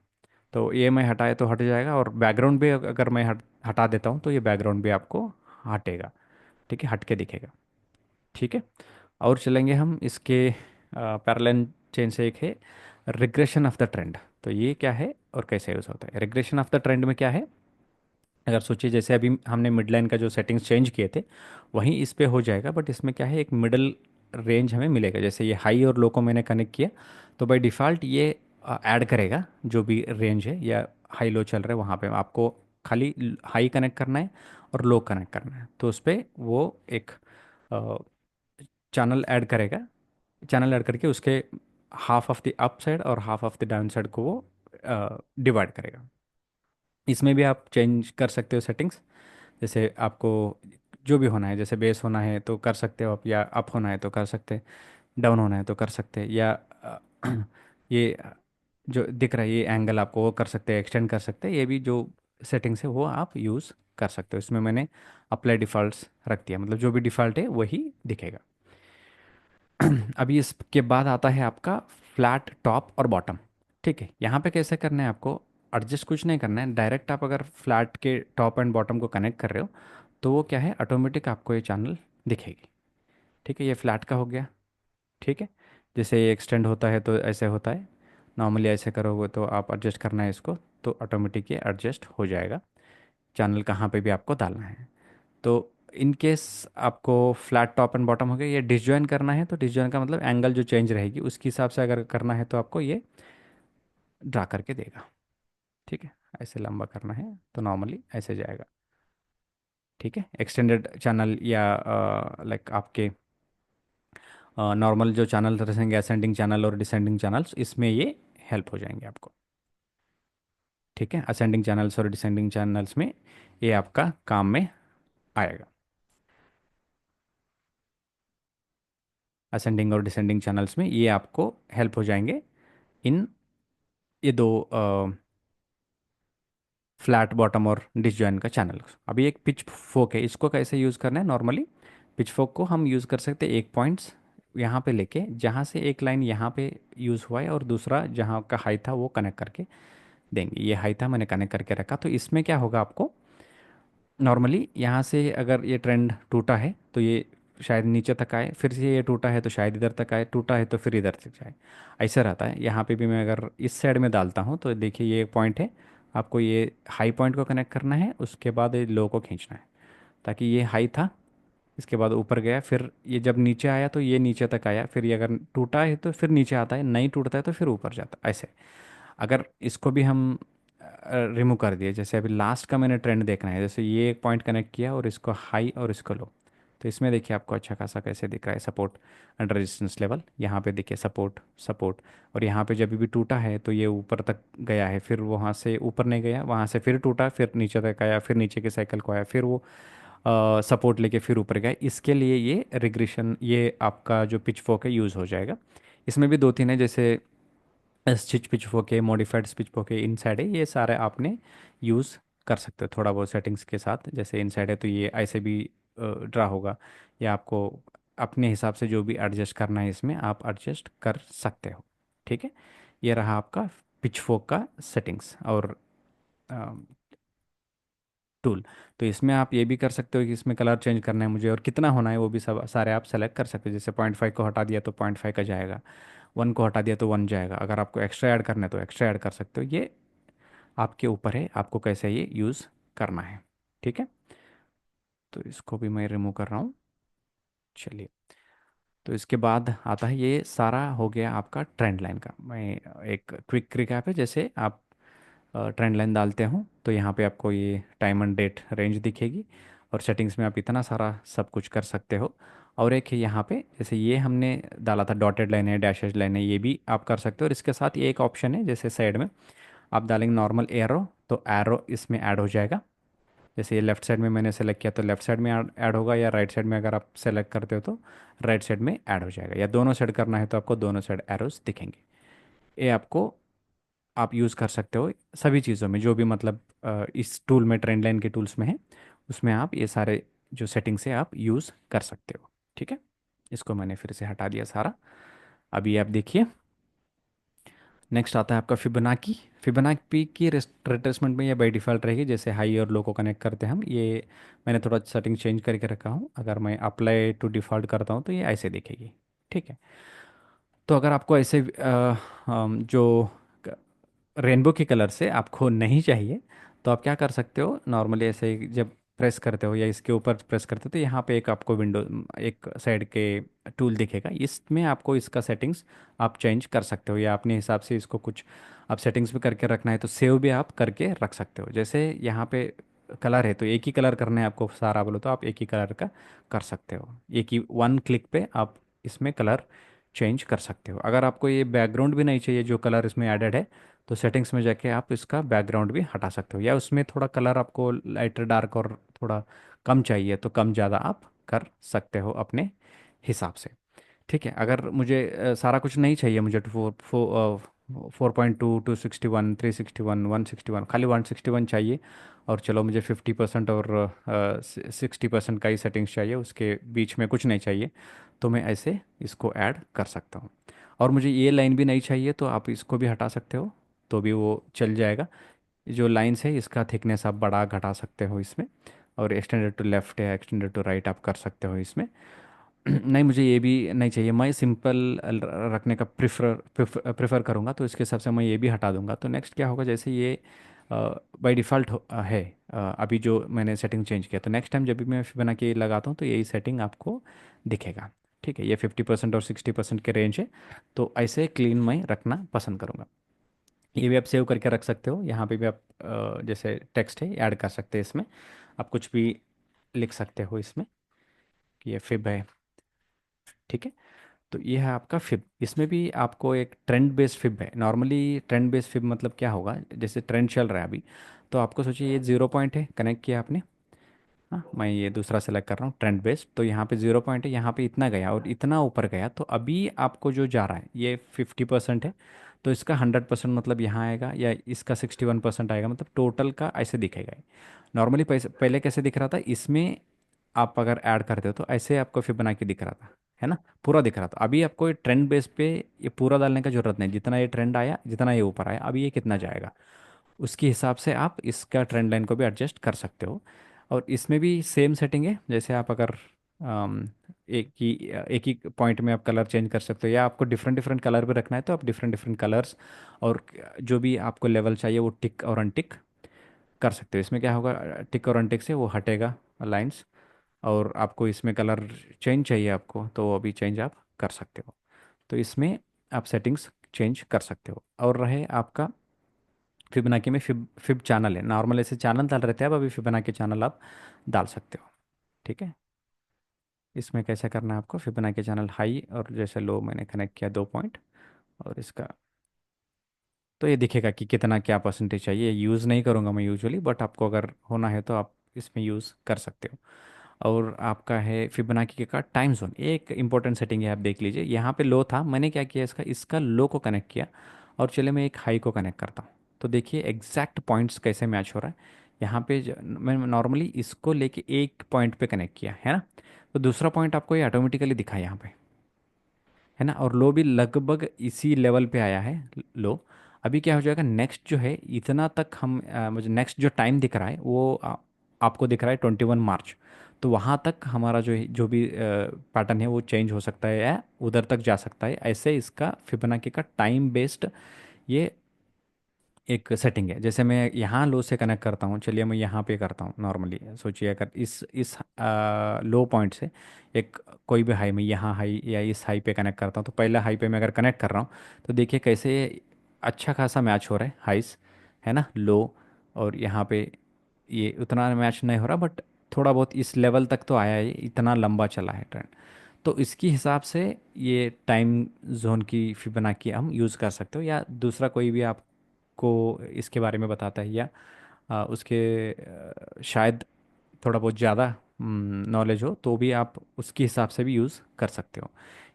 तो ये मैं हटाए तो हट जाएगा, और बैकग्राउंड भी अगर मैं हटा देता हूँ तो ये बैकग्राउंड भी आपको हटेगा। ठीक है, हट के दिखेगा। ठीक है, और चलेंगे हम इसके पैरेलल चेन से। एक है रिग्रेशन ऑफ द ट्रेंड, तो ये क्या है और कैसे यूज़ होता है। रिग्रेशन ऑफ द ट्रेंड में क्या है, अगर सोचिए जैसे अभी हमने मिड लाइन का जो सेटिंग्स चेंज किए थे वहीं इस पे हो जाएगा, बट इसमें क्या है एक मिडल रेंज हमें मिलेगा। जैसे ये हाई और लो को मैंने कनेक्ट किया तो बाय डिफ़ॉल्ट ये ऐड करेगा जो भी रेंज है या हाई लो चल रहा है वहाँ पे आपको खाली हाई कनेक्ट करना है और लो कनेक्ट करना है, तो उस पर वो एक चैनल ऐड करेगा। चैनल ऐड करके उसके half of the up side और half of the down side को वो डिवाइड करेगा। इसमें भी आप चेंज कर सकते हो सेटिंग्स, जैसे आपको जो भी होना है, जैसे बेस होना है तो कर सकते हो आप, या अप होना है तो कर सकते हैं, डाउन होना है तो कर सकते हैं, या ये जो दिख रहा है ये एंगल आपको वो कर सकते हैं, एक्सटेंड कर सकते हैं। ये भी जो सेटिंग्स है वो आप यूज़ कर सकते हो। इसमें मैंने अप्लाई डिफ़ॉल्ट्स रख दिया, मतलब जो भी डिफ़ॉल्ट है वही दिखेगा। अभी इसके बाद आता है आपका फ्लैट टॉप और बॉटम। ठीक है, यहाँ पे कैसे करना है आपको, एडजस्ट कुछ नहीं करना है, डायरेक्ट आप अगर फ्लैट के टॉप एंड बॉटम को कनेक्ट कर रहे हो तो वो क्या है ऑटोमेटिक आपको ये चैनल दिखेगी। ठीक है, ये फ्लैट का हो गया। ठीक है, जैसे ये एक्सटेंड होता है तो ऐसे होता है, नॉर्मली ऐसे करोगे तो आप एडजस्ट करना है इसको तो ऑटोमेटिक ये एडजस्ट हो जाएगा, चैनल कहाँ पे भी आपको डालना है। तो इन केस आपको फ्लैट टॉप एंड बॉटम हो गया, ये डिसजॉइन करना है तो डिसजॉइन का मतलब एंगल जो चेंज रहेगी उसके हिसाब से अगर करना है तो आपको ये ड्रा करके देगा। ठीक है, ऐसे लंबा करना है तो नॉर्मली ऐसे जाएगा। ठीक है, एक्सटेंडेड चैनल या लाइक आपके नॉर्मल जो चैनल रहेंगे असेंडिंग चैनल और डिसेंडिंग चैनल्स, इसमें ये हेल्प हो जाएंगे आपको। ठीक है, असेंडिंग चैनल्स और डिसेंडिंग चैनल्स में ये आपका काम में आएगा। असेंडिंग और डिसेंडिंग चैनल्स में ये आपको हेल्प हो जाएंगे इन ये दो फ्लैट बॉटम और डिसजॉइन का चैनल। अभी एक पिच फोक है, इसको कैसे यूज़ करना है नॉर्मली। पिच फोक को हम यूज़ कर सकते हैं एक पॉइंट्स यहाँ पे लेके, जहाँ से एक लाइन यहाँ पे यूज़ हुआ है और दूसरा जहाँ का हाई था वो कनेक्ट करके देंगे। ये हाई था मैंने कनेक्ट करके रखा, तो इसमें क्या होगा आपको नॉर्मली यहाँ से अगर ये ट्रेंड टूटा है तो ये शायद नीचे तक आए, फिर से ये टूटा है तो शायद इधर तक आए, टूटा है तो फिर इधर तक जाए, ऐसा रहता है। यहाँ पे भी मैं अगर इस साइड में डालता हूँ तो देखिए ये पॉइंट है, आपको ये हाई पॉइंट को कनेक्ट करना है, उसके बाद ये लो को खींचना है ताकि ये हाई था, इसके बाद ऊपर गया, फिर ये जब नीचे आया तो ये नीचे तक आया, फिर ये अगर टूटा है तो फिर नीचे आता है, नहीं टूटता है तो फिर ऊपर जाता है, ऐसे। अगर इसको भी हम रिमूव कर दिए। जैसे अभी लास्ट का मैंने ट्रेंड देखना है, जैसे ये एक पॉइंट कनेक्ट किया और इसको हाई और इसको लो, तो इसमें देखिए आपको अच्छा खासा कैसे दिख रहा है सपोर्ट एंड रेजिस्टेंस लेवल। यहाँ पे देखिए सपोर्ट सपोर्ट, और यहाँ पे जब भी टूटा है तो ये ऊपर तक गया है, फिर वहाँ से ऊपर नहीं गया, वहाँ से फिर टूटा, फिर नीचे तक आया, फिर नीचे के साइकिल को आया, फिर वो सपोर्ट लेके फिर ऊपर गया। इसके लिए ये रिग्रेशन, ये आपका जो पिच फोक है यूज़ हो जाएगा। इसमें भी दो तीन है, जैसे स्टिच पिच फोके, मॉडिफाइड स्पिच फोके, इनसाइड है, ये सारे आपने यूज़ कर सकते हो थोड़ा बहुत सेटिंग्स के साथ। जैसे इनसाइड है तो ये ऐसे भी ड्रा होगा, या आपको अपने हिसाब से जो भी एडजस्ट करना है इसमें आप एडजस्ट कर सकते हो। ठीक है, ये रहा आपका पिच फोक का सेटिंग्स और टूल। तो इसमें आप ये भी कर सकते हो कि इसमें कलर चेंज करना है मुझे और कितना होना है वो भी सब सारे आप सेलेक्ट कर सकते हो। जैसे 0.5 को हटा दिया तो 0.5 का जाएगा, 1 को हटा दिया तो 1 जाएगा। अगर आपको एक्स्ट्रा ऐड करना है तो एक्स्ट्रा ऐड कर सकते हो। ये आपके ऊपर है, आपको कैसे ये यूज़ करना है। ठीक है, तो इसको भी मैं रिमूव कर रहा हूँ। चलिए, तो इसके बाद आता है, ये सारा हो गया आपका ट्रेंड लाइन का। मैं एक क्विक रिकैप है, जैसे आप ट्रेंड लाइन डालते हो तो यहाँ पे आपको ये टाइम एंड डेट रेंज दिखेगी, और सेटिंग्स में आप इतना सारा सब कुछ कर सकते हो। और एक है यहाँ पे, जैसे ये हमने डाला था डॉटेड लाइन है, डैशेज लाइन है, ये भी आप कर सकते हो। और इसके साथ ये एक ऑप्शन है, जैसे साइड में आप डालेंगे नॉर्मल एरो तो एरो इसमें ऐड हो जाएगा। जैसे ये लेफ्ट साइड में मैंने सेलेक्ट किया तो लेफ्ट साइड में ऐड होगा, या राइट साइड में अगर आप सेलेक्ट करते हो तो राइट साइड में ऐड हो जाएगा, या दोनों साइड करना है तो आपको दोनों साइड एरोस दिखेंगे। ये आपको आप यूज़ कर सकते हो सभी चीज़ों में, जो भी मतलब इस टूल में ट्रेंड लाइन के टूल्स में है, उसमें आप ये सारे जो सेटिंग्स है आप यूज़ कर सकते हो। ठीक है, इसको मैंने फिर से हटा दिया सारा। अभी आप देखिए, नेक्स्ट आता है आपका फिबोनाकी। फिबोनाकी की रिट्रेसमेंट में ये बाई डिफ़ॉल्ट रहेगी, जैसे हाई और लो को कनेक्ट करते हैं हम। ये मैंने थोड़ा सेटिंग चेंज करके रखा हूँ, अगर मैं अप्लाई टू डिफ़ॉल्ट करता हूँ तो ये ऐसे दिखेगी। ठीक है, तो अगर आपको ऐसे जो रेनबो के कलर से आपको नहीं चाहिए, तो आप क्या कर सकते हो, नॉर्मली ऐसे ही जब प्रेस करते हो या इसके ऊपर प्रेस करते हो तो यहाँ पे एक आपको विंडो, एक साइड के टूल दिखेगा, इसमें आपको इसका सेटिंग्स आप चेंज कर सकते हो, या अपने हिसाब से इसको कुछ आप सेटिंग्स भी करके रखना है तो सेव भी आप करके रख सकते हो। जैसे यहाँ पे कलर है तो एक ही कलर करना है आपको सारा, बोलो तो आप एक ही कलर का कर सकते हो। एक ही वन क्लिक पे आप इसमें कलर चेंज कर सकते हो। अगर आपको ये बैकग्राउंड भी नहीं चाहिए जो कलर इसमें एडेड है, तो सेटिंग्स में जाके आप इसका बैकग्राउंड भी हटा सकते हो, या उसमें थोड़ा कलर आपको लाइटर डार्क और थोड़ा कम चाहिए तो कम ज़्यादा आप कर सकते हो अपने हिसाब से। ठीक है, अगर मुझे सारा कुछ नहीं चाहिए, मुझे 4.2, 261, 361, 161, खाली 161 चाहिए, और चलो मुझे 50% और 60% का ही सेटिंग्स चाहिए, उसके बीच में कुछ नहीं चाहिए, तो मैं ऐसे इसको ऐड कर सकता हूँ। और मुझे ये लाइन भी नहीं चाहिए तो आप इसको भी हटा सकते हो, तो भी वो चल जाएगा। जो लाइंस है इसका थिकनेस आप बढ़ा घटा सकते हो इसमें, और एक्सटेंडेड टू लेफ्ट है, एक्सटेंडेड टू राइट आप कर सकते हो इसमें। नहीं, मुझे ये भी नहीं चाहिए, मैं सिंपल रखने का प्रेफर करूँगा, तो इसके हिसाब से मैं ये भी हटा दूंगा। तो नेक्स्ट क्या होगा, जैसे ये बाय डिफ़ॉल्ट है, अभी जो मैंने सेटिंग चेंज किया, तो नेक्स्ट टाइम जब भी मैं बना के लगाता हूँ तो यही सेटिंग आपको दिखेगा। ठीक है, ये 50% और 60% के रेंज है, तो ऐसे क्लीन मैं रखना पसंद करूँगा। ये भी आप सेव करके रख सकते हो। यहाँ पे भी आप जैसे टेक्स्ट है ऐड कर सकते हैं इसमें, आप कुछ भी लिख सकते हो इसमें कि ये फिब है। ठीक है, तो ये है आपका फिब। इसमें भी आपको एक ट्रेंड बेस्ड फिब है। नॉर्मली ट्रेंड बेस्ड फिब मतलब क्या होगा, जैसे ट्रेंड चल रहा है अभी, तो आपको सोचिए ये 0 पॉइंट है, कनेक्ट किया आपने। हाँ, मैं ये दूसरा सेलेक्ट कर रहा हूँ ट्रेंड बेस्ड, तो यहाँ पे 0 पॉइंट है, यहाँ पे इतना गया और इतना ऊपर गया, तो अभी आपको जो जा रहा है ये 50% है, तो इसका 100% मतलब यहाँ आएगा, या इसका 61% आएगा, मतलब टोटल का ऐसे दिखेगा। नॉर्मली पैसे पहले कैसे दिख रहा था, इसमें आप अगर ऐड करते हो तो ऐसे आपको फिर बना के दिख रहा था, है ना, पूरा दिख रहा था। अभी आपको ट्रेंड बेस पे ये पूरा डालने का जरूरत नहीं, जितना ये ट्रेंड आया, जितना ये ऊपर आया, अभी ये कितना जाएगा, उसके हिसाब से आप इसका ट्रेंड लाइन को भी एडजस्ट कर सकते हो। और इसमें भी सेम सेटिंग है, जैसे आप अगर अम, एक ही पॉइंट में आप कलर चेंज कर सकते हो, या आपको डिफरेंट डिफरेंट कलर भी रखना है तो आप डिफरेंट डिफरेंट कलर्स, और जो भी आपको लेवल चाहिए वो टिक और अनटिक कर सकते हो। इसमें क्या होगा, टिक और अनटिक से वो हटेगा लाइंस, और आपको इसमें कलर चेंज चाहिए आपको तो वो अभी चेंज आप कर सकते हो। तो इसमें आप सेटिंग्स चेंज कर सकते हो। और रहे आपका फिबोनाची में फिब फिब चैनल है, नॉर्मल ऐसे चैनल डाल रहते हैं, अब अभी फिबोनाची चैनल आप डाल सकते हो। ठीक है। इसमें कैसे करना है आपको, फिबोनाची चैनल हाई और जैसे लो मैंने कनेक्ट किया 2 पॉइंट, और इसका तो ये दिखेगा कि कितना क्या परसेंटेज चाहिए। यूज़ नहीं करूँगा मैं यूजुअली, बट आपको अगर होना है तो आप इसमें यूज़ कर सकते हो। और आपका है फिबोनाची का टाइम जोन, ये एक इंपॉर्टेंट सेटिंग है, आप देख लीजिए। यहाँ पे लो था, मैंने क्या किया, इसका इसका लो को कनेक्ट किया, और चलिए मैं एक हाई को कनेक्ट करता हूँ। तो देखिए एग्जैक्ट पॉइंट्स कैसे मैच हो रहा है। यहाँ पे मैं नॉर्मली इसको लेके एक पॉइंट पे कनेक्ट किया है ना, तो दूसरा पॉइंट आपको ये ऑटोमेटिकली दिखा है यहाँ पे, है ना। और लो भी लगभग इसी लेवल पे आया है लो। अभी क्या हो जाएगा, नेक्स्ट जो है इतना तक हम मुझे नेक्स्ट जो टाइम दिख रहा है वो आपको दिख रहा है 21 मार्च। तो वहाँ तक हमारा जो भी पैटर्न है वो चेंज हो सकता है या उधर तक जा सकता है। ऐसे इसका फिबोनाची का टाइम बेस्ड ये एक सेटिंग है। जैसे मैं यहाँ लो से कनेक्ट करता हूँ, चलिए मैं यहाँ पे करता हूँ नॉर्मली। सोचिए अगर इस लो पॉइंट से एक कोई भी हाई में यहाँ हाई या इस हाई पे कनेक्ट करता हूँ, तो पहला हाई पे मैं अगर कनेक्ट कर रहा हूँ तो देखिए कैसे अच्छा खासा मैच हो रहा है हाइस, है ना। लो और यहाँ पे ये उतना मैच नहीं हो रहा, बट थोड़ा बहुत इस लेवल तक तो आया है, इतना लंबा चला है ट्रेंड। तो इसकी हिसाब से ये टाइम जोन की फिबोनाची हम यूज़ कर सकते हो, या दूसरा कोई भी आपको इसके बारे में बताता है, या उसके शायद थोड़ा बहुत ज़्यादा नॉलेज हो, तो भी आप उसके हिसाब से भी यूज़ कर सकते हो।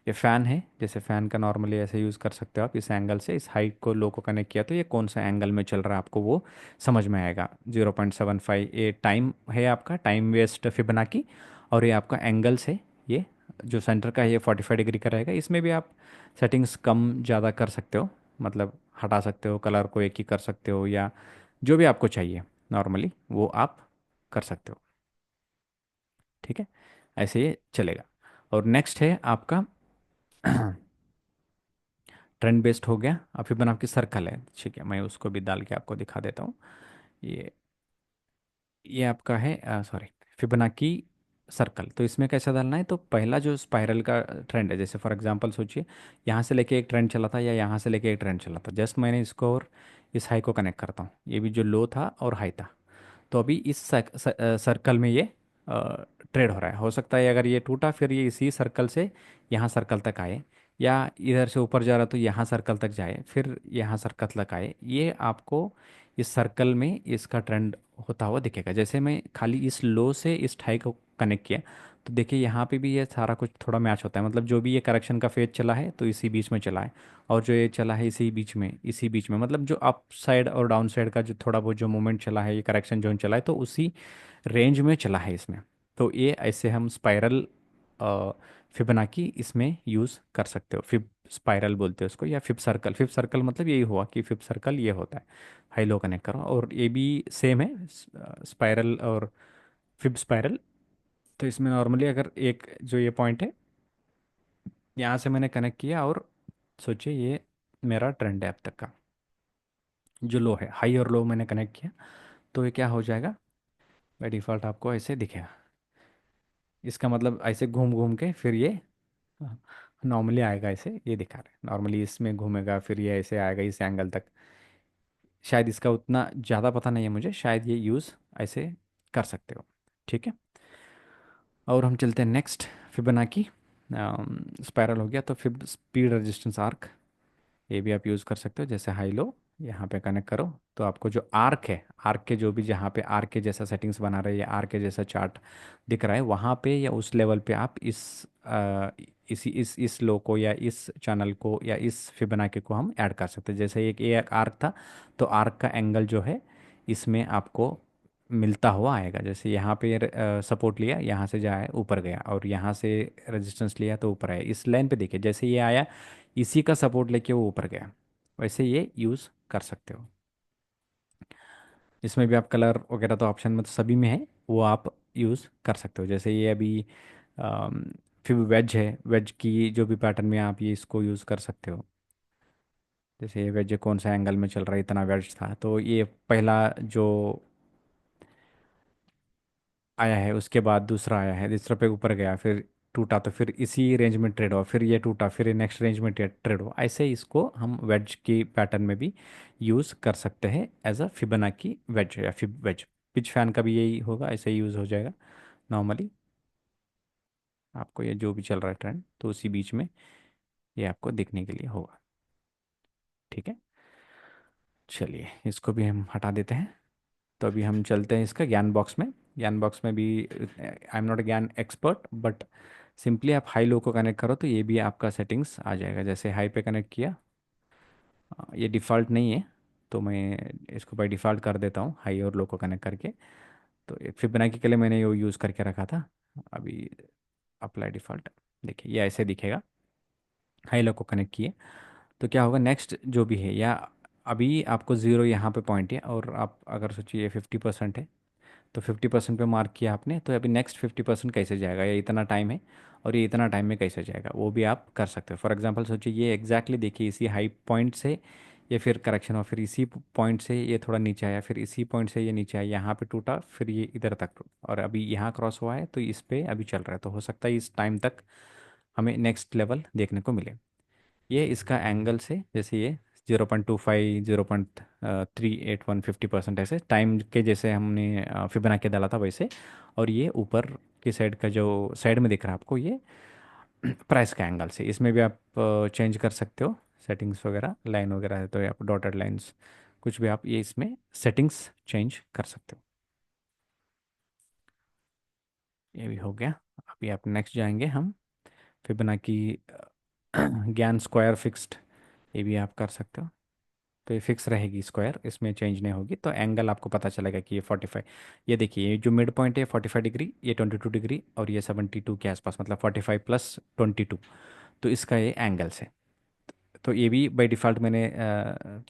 ये फ़ैन है, जैसे फ़ैन का नॉर्मली ऐसे यूज़ कर सकते हो आप, इस एंगल से इस हाइट को लो को कनेक्ट किया तो ये कौन सा एंगल में चल रहा है आपको वो समझ में आएगा। 0.75 ये टाइम है आपका, टाइम वेस्ट फिबोनाची। और ये आपका एंगल्स है, ये जो सेंटर का है ये 45 डिग्री का रहेगा। इसमें भी आप सेटिंग्स कम ज़्यादा कर सकते हो, मतलब हटा सकते हो, कलर को एक ही कर सकते हो, या जो भी आपको चाहिए नॉर्मली वो आप कर सकते हो। ठीक है, ऐसे ये चलेगा। और नेक्स्ट है आपका ट्रेंड बेस्ड हो गया। अब फिर आपकी सर्कल है, ठीक है, मैं उसको भी डाल के आपको दिखा देता हूँ। ये ये आपका है सॉरी, फिबोनाची सर्कल। तो इसमें कैसा डालना है, तो पहला जो स्पाइरल का ट्रेंड है, जैसे फॉर एग्जांपल सोचिए यहाँ से लेके एक ट्रेंड चला था या यहाँ से लेके एक ट्रेंड चला था, जस्ट मैंने इसको और इस हाई को कनेक्ट करता हूँ, ये भी जो लो था और हाई था। तो अभी इस सर्कल में ये ट्रेड हो रहा है। हो सकता है अगर ये टूटा फिर ये इसी सर्कल से यहाँ सर्कल तक आए, या इधर से ऊपर जा रहा तो यहाँ सर्कल तक जाए, फिर यहाँ सर्कल तक आए। ये आपको इस सर्कल में इसका ट्रेंड होता हुआ दिखेगा। जैसे मैं खाली इस लो से इस हाई को कनेक्ट किया, तो देखिए यहाँ पे भी ये सारा कुछ थोड़ा मैच होता है, मतलब जो भी ये करेक्शन का फेज चला है तो इसी बीच में चला है, और जो ये चला है इसी बीच में मतलब जो अप साइड और डाउन साइड का जो थोड़ा बहुत जो मूवमेंट चला है, ये करेक्शन जोन चला है, तो उसी रेंज में चला है इसमें। तो ये ऐसे हम स्पाइरल फिबोनाची इसमें यूज़ कर सकते हो। फिब स्पाइरल बोलते हैं उसको, या फिब सर्कल मतलब यही हुआ कि फिब सर्कल ये होता है। हाई लो कनेक्ट करो, और ये भी सेम है स्पाइरल और फिब स्पाइरल। तो इसमें नॉर्मली अगर एक जो ये पॉइंट है यहाँ से मैंने कनेक्ट किया, और सोचिए ये मेरा ट्रेंड है अब तक का, जो लो है, हाई और लो मैंने कनेक्ट किया, तो ये क्या हो जाएगा, बाई डिफ़ॉल्ट आपको ऐसे दिखेगा। इसका मतलब ऐसे घूम घूम के फिर ये नॉर्मली आएगा, ऐसे ये दिखा रहा है, नॉर्मली इसमें घूमेगा फिर ये ऐसे आएगा इस एंगल तक। शायद इसका उतना ज़्यादा पता नहीं है मुझे, शायद ये यूज़ ऐसे कर सकते हो। ठीक है। और हम चलते हैं नेक्स्ट, फिबोनाची स्पाइरल हो गया, तो फिर स्पीड रेजिस्टेंस आर्क, ये भी आप यूज़ कर सकते हो। जैसे हाई लो यहाँ पे कनेक्ट करो, तो आपको जो आर्क है, आर्क के जो भी जहाँ पे आर्क के जैसा सेटिंग्स बना रहे हैं या आर्क के जैसा चार्ट दिख रहा है, वहाँ पे या उस लेवल पे आप इस लो को या इस चैनल को या इस फिबोनाची को हम ऐड कर सकते हैं। जैसे एक आर्क था, तो आर्क का एंगल जो है इसमें आपको मिलता हुआ आएगा। जैसे यहाँ पे सपोर्ट लिया, यहाँ से जाए ऊपर गया, और यहाँ से रेजिस्टेंस लिया तो ऊपर आया। इस लाइन पे देखिए जैसे ये आया, इसी का सपोर्ट लेके वो ऊपर गया। वैसे ये यूज़ कर सकते हो। इसमें भी आप कलर वगैरह तो ऑप्शन में तो सभी में है, वो आप यूज़ कर सकते हो। जैसे ये अभी फिर वेज है, वेज की जो भी पैटर्न में आप ये इसको यूज़ कर सकते हो। जैसे ये वेज कौन सा एंगल में चल रहा है, इतना वेज था, तो ये पहला जो आया है उसके बाद दूसरा आया है, दूसरा पे ऊपर गया, फिर टूटा तो फिर इसी रेंज में ट्रेड हुआ, फिर ये टूटा, फिर ये नेक्स्ट रेंज में ट्रेड हुआ। ऐसे ही इसको हम वेज की पैटर्न में भी यूज़ कर सकते हैं एज अ फिबोनाची वेज या फिब वेज। पिच फैन का भी यही होगा, ऐसे ही यूज़ हो जाएगा नॉर्मली। आपको ये जो भी चल रहा है ट्रेंड, तो उसी बीच में ये आपको दिखने के लिए होगा। ठीक है, चलिए इसको भी हम हटा देते हैं। तो अभी हम चलते हैं इसका ज्ञान बॉक्स में। ज्ञान बॉक्स में भी आई एम नॉट अ ज्ञान एक्सपर्ट, बट सिंपली आप हाई लो को कनेक्ट करो तो ये भी आपका सेटिंग्स आ जाएगा। जैसे हाई पे कनेक्ट किया, ये डिफ़ॉल्ट नहीं है, तो मैं इसको बाय डिफ़ॉल्ट कर देता हूँ हाई और लो को कनेक्ट करके। तो फिबोनाची के लिए मैंने ये यूज़ करके रखा था। अभी अप्लाई डिफ़ॉल्ट, देखिए ये ऐसे दिखेगा। हाई लो को कनेक्ट किए तो क्या होगा, नेक्स्ट जो भी है, या अभी आपको ज़ीरो यहाँ पे पॉइंट है, और आप अगर सोचिए 50% है, तो 50% पे मार्क किया आपने, तो अभी नेक्स्ट 50% कैसे जाएगा, ये इतना टाइम है और ये इतना टाइम में कैसे जाएगा, वो भी आप कर सकते हो। फॉर एग्जांपल सोचिए ये एग्जैक्टली देखिए इसी हाई पॉइंट से ये फिर करेक्शन हुआ, फिर इसी पॉइंट से ये थोड़ा नीचे आया, फिर इसी पॉइंट से ये नीचे आया, यहाँ पे टूटा, फिर ये इधर तक टूटा, और अभी यहाँ क्रॉस हुआ है तो इस पे अभी चल रहा है। तो हो सकता है इस टाइम तक हमें नेक्स्ट लेवल देखने को मिले। ये इसका एंगल से, जैसे ये 0.25, 0.381, 50% ऐसे टाइम के जैसे हमने फिबोनाची के डाला था वैसे। और ये ऊपर की साइड का जो साइड में दिख रहा है आपको, ये प्राइस का एंगल से। इसमें भी आप चेंज कर सकते हो सेटिंग्स वगैरह, लाइन वगैरह है तो आप डॉटेड लाइंस कुछ भी आप ये इसमें सेटिंग्स चेंज कर सकते हो। ये भी हो गया। अभी आप नेक्स्ट जाएंगे हम फिबोनाची ज्ञान स्क्वायर फिक्स्ड, ये भी आप कर सकते हो। तो ये फिक्स रहेगी स्क्वायर, इसमें चेंज नहीं होगी। तो एंगल आपको पता चलेगा कि ये 45, ये देखिए ये जो मिड पॉइंट है 45 डिग्री, ये 22 डिग्री, और ये 72 के आसपास, मतलब 45 + 22। तो इसका ये एंगल्स है। तो ये भी बाय डिफ़ॉल्ट मैंने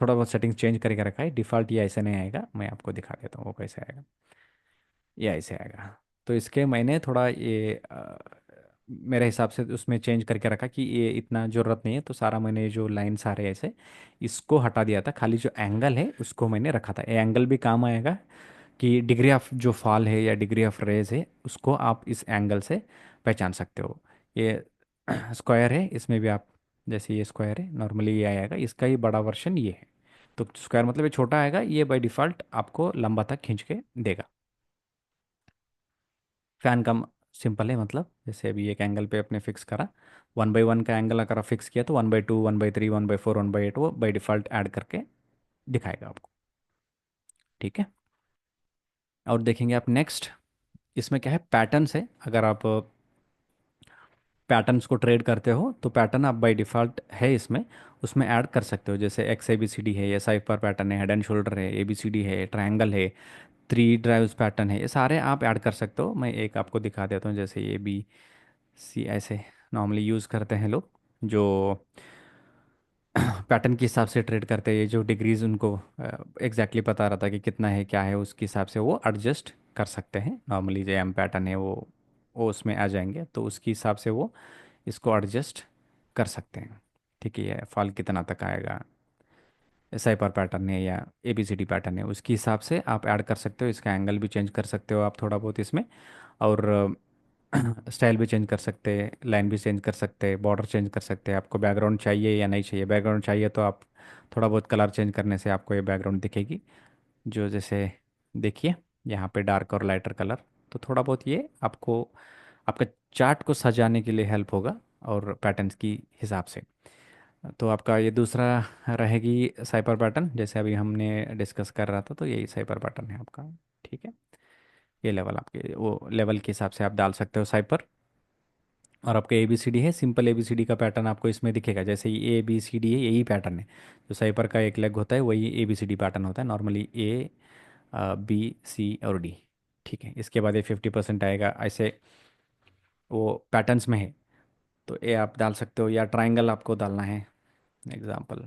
थोड़ा बहुत सेटिंग चेंज करके रखा है। डिफ़ॉल्ट ये ऐसे नहीं आएगा, मैं आपको दिखा देता हूँ वो कैसे आएगा। ये ऐसे आएगा। तो इसके मैंने थोड़ा ये मेरे हिसाब से उसमें चेंज करके रखा कि ये इतना ज़रूरत नहीं है, तो सारा मैंने जो लाइन सारे ऐसे इसको हटा दिया था। खाली जो एंगल है उसको मैंने रखा था। ये एंगल भी काम आएगा कि डिग्री ऑफ जो फॉल है या डिग्री ऑफ रेज है उसको आप इस एंगल से पहचान सकते हो। ये स्क्वायर है, इसमें भी आप, जैसे ये स्क्वायर है नॉर्मली ये आएगा, इसका ही बड़ा वर्जन ये है। तो स्क्वायर मतलब ये छोटा आएगा, ये बाय डिफ़ॉल्ट आपको लंबा तक खींच के देगा। फैन का सिंपल है, मतलब जैसे अभी एक एंगल पे अपने फिक्स करा, 1/1 का एंगल अगर आप फिक्स किया तो 1/2, 1/3, 1/4, 1/8 वो बाई डिफ़ॉल्ट ऐड करके दिखाएगा आपको। ठीक है, और देखेंगे आप नेक्स्ट, इसमें क्या है, पैटर्न्स है। अगर आप पैटर्न्स को ट्रेड करते हो तो पैटर्न आप बाय डिफ़ॉल्ट है इसमें, उसमें ऐड कर सकते हो। जैसे X A B C D है, या साइफर पैटर्न है, हेड एंड शोल्डर है, ए बी सी डी है, ट्रायंगल है, थ्री ड्राइव्स पैटर्न है, ये सारे आप ऐड कर सकते हो। मैं एक आपको दिखा देता हूँ, जैसे ए बी सी ऐसे नॉर्मली यूज़ करते हैं लोग जो पैटर्न के हिसाब से ट्रेड करते हैं। ये जो डिग्रीज उनको एग्जैक्टली पता रहता है कि कितना है क्या है, उसके हिसाब से वो एडजस्ट कर सकते हैं। नॉर्मली जो एम पैटर्न है वो उसमें आ जाएंगे, तो उसके हिसाब से वो इसको एडजस्ट कर सकते हैं। ठीक है, ये फॉल कितना तक आएगा, साइपर पैटर्न है या एबीसीडी पैटर्न है, उसके हिसाब से आप ऐड कर सकते हो। इसका एंगल भी चेंज कर सकते हो आप थोड़ा बहुत इसमें, और स्टाइल भी चेंज कर सकते हैं, लाइन भी चेंज कर सकते हैं, बॉर्डर चेंज कर सकते हैं। आपको बैकग्राउंड चाहिए या नहीं चाहिए, बैकग्राउंड चाहिए तो आप थोड़ा बहुत कलर चेंज करने से आपको ये बैकग्राउंड दिखेगी। जो जैसे देखिए यहाँ पे डार्क और लाइटर कलर, तो थोड़ा बहुत ये आपको आपका चार्ट को सजाने के लिए हेल्प होगा, और पैटर्न्स की हिसाब से। तो आपका ये दूसरा रहेगी साइपर पैटर्न, जैसे अभी हमने डिस्कस कर रहा था, तो यही साइपर पैटर्न है आपका। ठीक है, ये लेवल आपके वो लेवल के हिसाब से आप डाल सकते हो साइपर। और आपका ए बी सी डी है, simple A B C D का पैटर्न आपको इसमें दिखेगा। जैसे ये ए बी सी डी है, यही पैटर्न है। जो साइपर का एक लेग होता है वही A B C D pattern होता है नॉर्मली, ए बी सी और डी। ठीक है, इसके बाद ये 50% आएगा ऐसे, वो पैटर्न्स में है। तो ये आप डाल सकते हो, या ट्राइंगल आपको डालना है। एग्जांपल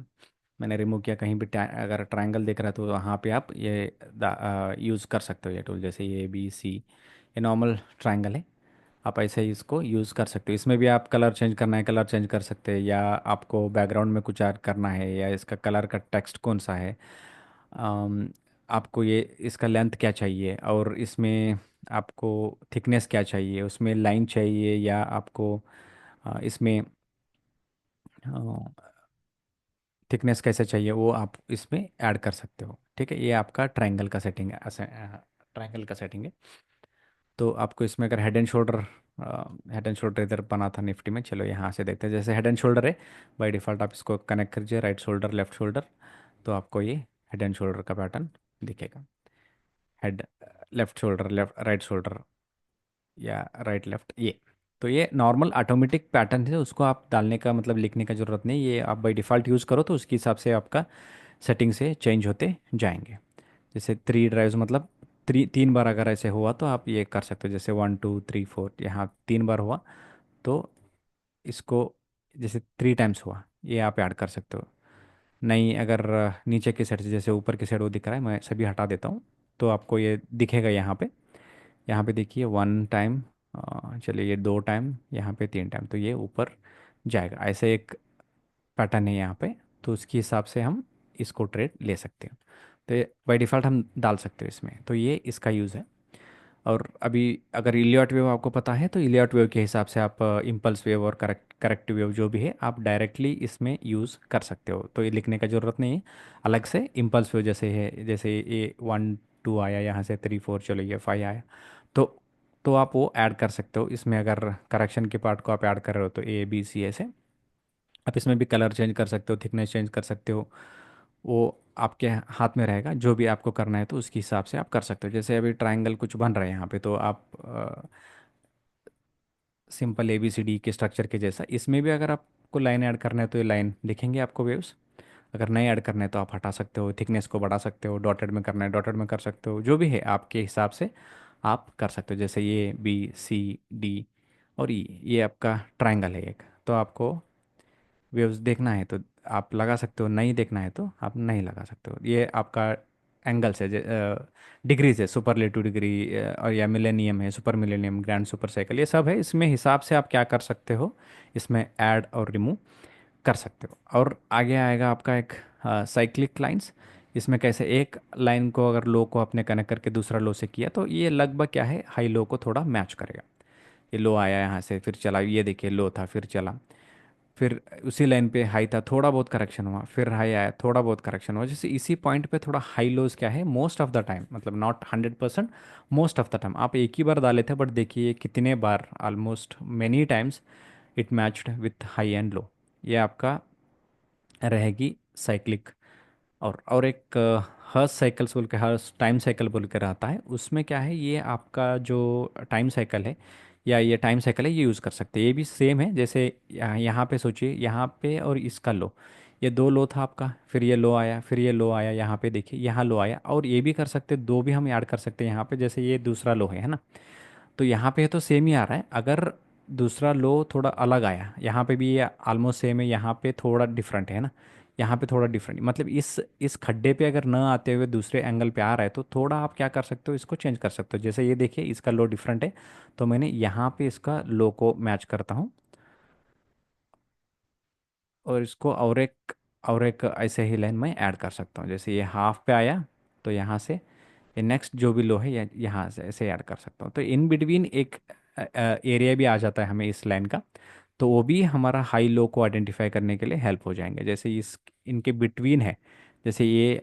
मैंने रिमूव किया, कहीं भी अगर ट्रायंगल दिख रहा है तो वहाँ पे आप ये यूज़ कर सकते हो ये टूल। जैसे ये बी सी, ये नॉर्मल ट्रायंगल है, आप ऐसे ही इसको यूज़ कर सकते हो। इसमें भी आप कलर चेंज करना है कलर चेंज कर सकते हैं, या आपको बैकग्राउंड में कुछ ऐड करना है, या इसका कलर का टेक्स्ट कौन सा है, आपको ये इसका लेंथ क्या चाहिए, और इसमें आपको थिकनेस क्या चाहिए, उसमें लाइन चाहिए या आपको इसमें थिकनेस कैसे चाहिए, वो आप इसमें ऐड कर सकते हो। ठीक है, ये आपका ट्रायंगल का सेटिंग है, ऐसे ट्रायंगल का सेटिंग है। तो आपको इसमें अगर हेड एंड शोल्डर इधर बना था निफ्टी में, चलो यहाँ से देखते हैं। जैसे हेड एंड शोल्डर है, बाय डिफ़ॉल्ट आप इसको कनेक्ट कीजिए, राइट शोल्डर लेफ्ट शोल्डर, तो आपको ये हेड एंड शोल्डर का पैटर्न दिखेगा। Head, left shoulder, left right shoulder, या राइट लेफ्ट, ये तो ये नॉर्मल ऑटोमेटिक पैटर्न है, उसको आप डालने का मतलब लिखने का ज़रूरत नहीं, ये आप बाय डिफ़ॉल्ट यूज़ करो तो उसके हिसाब से आपका सेटिंग से चेंज होते जाएंगे। जैसे 3 ड्राइव्स मतलब 3 बार अगर ऐसे हुआ तो आप ये कर सकते हो, जैसे 1 2 3 4 यहाँ 3 बार हुआ तो इसको, जैसे 3 टाइम्स हुआ, ये आप ऐड कर सकते हो। नहीं, अगर नीचे की साइड से, जैसे ऊपर की साइड वो दिख रहा है, मैं सभी हटा देता हूँ, तो आपको ये दिखेगा यहाँ पे। यहाँ पे देखिए 1 टाइम, चलिए ये 2 टाइम, यहाँ पे 3 टाइम, तो ये ऊपर जाएगा, ऐसे एक पैटर्न है यहाँ पे। तो उसके हिसाब से हम इसको ट्रेड ले सकते हैं। तो बाय डिफ़ॉल्ट हम डाल सकते हो इसमें, तो ये इसका यूज़ है। और अभी अगर इलियट वेव आपको पता है तो इलियट वेव के हिसाब से आप इम्पल्स वेव और करेक्टिव वेव जो भी है आप डायरेक्टली इसमें यूज़ कर सकते हो, तो ये लिखने का ज़रूरत नहीं है अलग से। इम्पल्स वेव जैसे है, जैसे ये 1 2 आया, यहाँ से 3 4, चलो ये 5 आया, तो तो आप वो ऐड कर सकते हो इसमें। अगर करेक्शन के पार्ट को आप ऐड कर रहे हो तो ए बी सी ऐसे आप इसमें भी कलर चेंज कर सकते हो, थिकनेस चेंज कर सकते हो, वो आपके हाथ में रहेगा। जो भी आपको करना है तो उसके हिसाब से आप कर सकते हो। जैसे अभी ट्रायंगल कुछ बन रहा है यहाँ पे, तो आप simple A B C D के स्ट्रक्चर के जैसा इसमें भी अगर आपको लाइन ऐड करना है तो ये लाइन दिखेंगे आपको वेव्स। अगर नहीं ऐड करना है तो आप हटा सकते हो, थिकनेस को बढ़ा सकते हो, डॉटेड में करना है डॉटेड में कर सकते हो, जो भी है आपके हिसाब से आप कर सकते हो। जैसे ये बी सी डी और ई, ये आपका ट्रायंगल है एक, तो आपको वेव्स देखना है तो आप लगा सकते हो, नहीं देखना है तो आप नहीं लगा सकते हो। ये आपका एंगल्स है, डिग्रीज है, सुपरलेटिव डिग्री और या मिलेनियम है, super millennium, grand super cycle, ये सब है। इसमें हिसाब से आप क्या कर सकते हो, इसमें ऐड और रिमूव कर सकते हो। और आगे आएगा आपका एक साइक्लिक लाइंस। इसमें कैसे एक लाइन को अगर लो को आपने कनेक्ट करके दूसरा लो से किया तो ये लगभग क्या है, हाई लो को थोड़ा मैच करेगा। ये लो आया यहाँ से फिर चला, ये देखिए लो था फिर चला, फिर उसी लाइन पे हाई था, थोड़ा बहुत करेक्शन हुआ, फिर हाई आया, थोड़ा बहुत करेक्शन हुआ। जैसे इसी पॉइंट पे थोड़ा हाई लोज क्या है, मोस्ट ऑफ द टाइम, मतलब not 100%, most of the time आप एक ही बार डाले थे, बट देखिए कितने बार, almost many times it matched with high and low. ये आपका रहेगी साइक्लिक। और एक हर्स साइकिल्स बोल के, हर्स टाइम साइकिल बोल के रहता है, उसमें क्या है, ये आपका जो टाइम साइकिल है या ये टाइम साइकिल है, ये यूज़ कर सकते हैं। ये भी सेम है, जैसे यहाँ पे सोचिए, यहाँ पे और इसका लो, ये दो लो था आपका, फिर ये लो आया, फिर ये लो आया, यहाँ पे देखिए यहाँ लो आया, और ये भी कर सकते हैं, दो भी हम ऐड कर सकते हैं यहाँ पे। जैसे ये दूसरा लो है ना, तो यहाँ पे तो सेम ही आ रहा है, अगर दूसरा लो थोड़ा अलग आया, यहाँ पे भी ये ऑलमोस्ट सेम है, यहाँ पे थोड़ा डिफरेंट है ना, यहाँ पे थोड़ा डिफरेंट, मतलब इस खड्डे पे अगर न आते हुए दूसरे एंगल पे आ रहा है तो थोड़ा आप क्या कर सकते हो, इसको चेंज कर सकते हो। जैसे ये देखिए इसका लो डिफरेंट है, तो मैंने यहाँ पे इसका लो को मैच करता हूँ, और इसको और एक ऐसे ही लाइन में ऐड कर सकता हूँ। जैसे ये हाफ पे आया, तो यहाँ से ये नेक्स्ट जो भी लो है यहाँ से ऐसे ऐड कर सकता हूँ, तो इन बिटवीन एक एरिया भी आ जाता है हमें इस लाइन का, तो वो भी हमारा हाई लो को आइडेंटिफाई करने के लिए हेल्प हो जाएंगे। जैसे इस इनके बिटवीन है, जैसे ये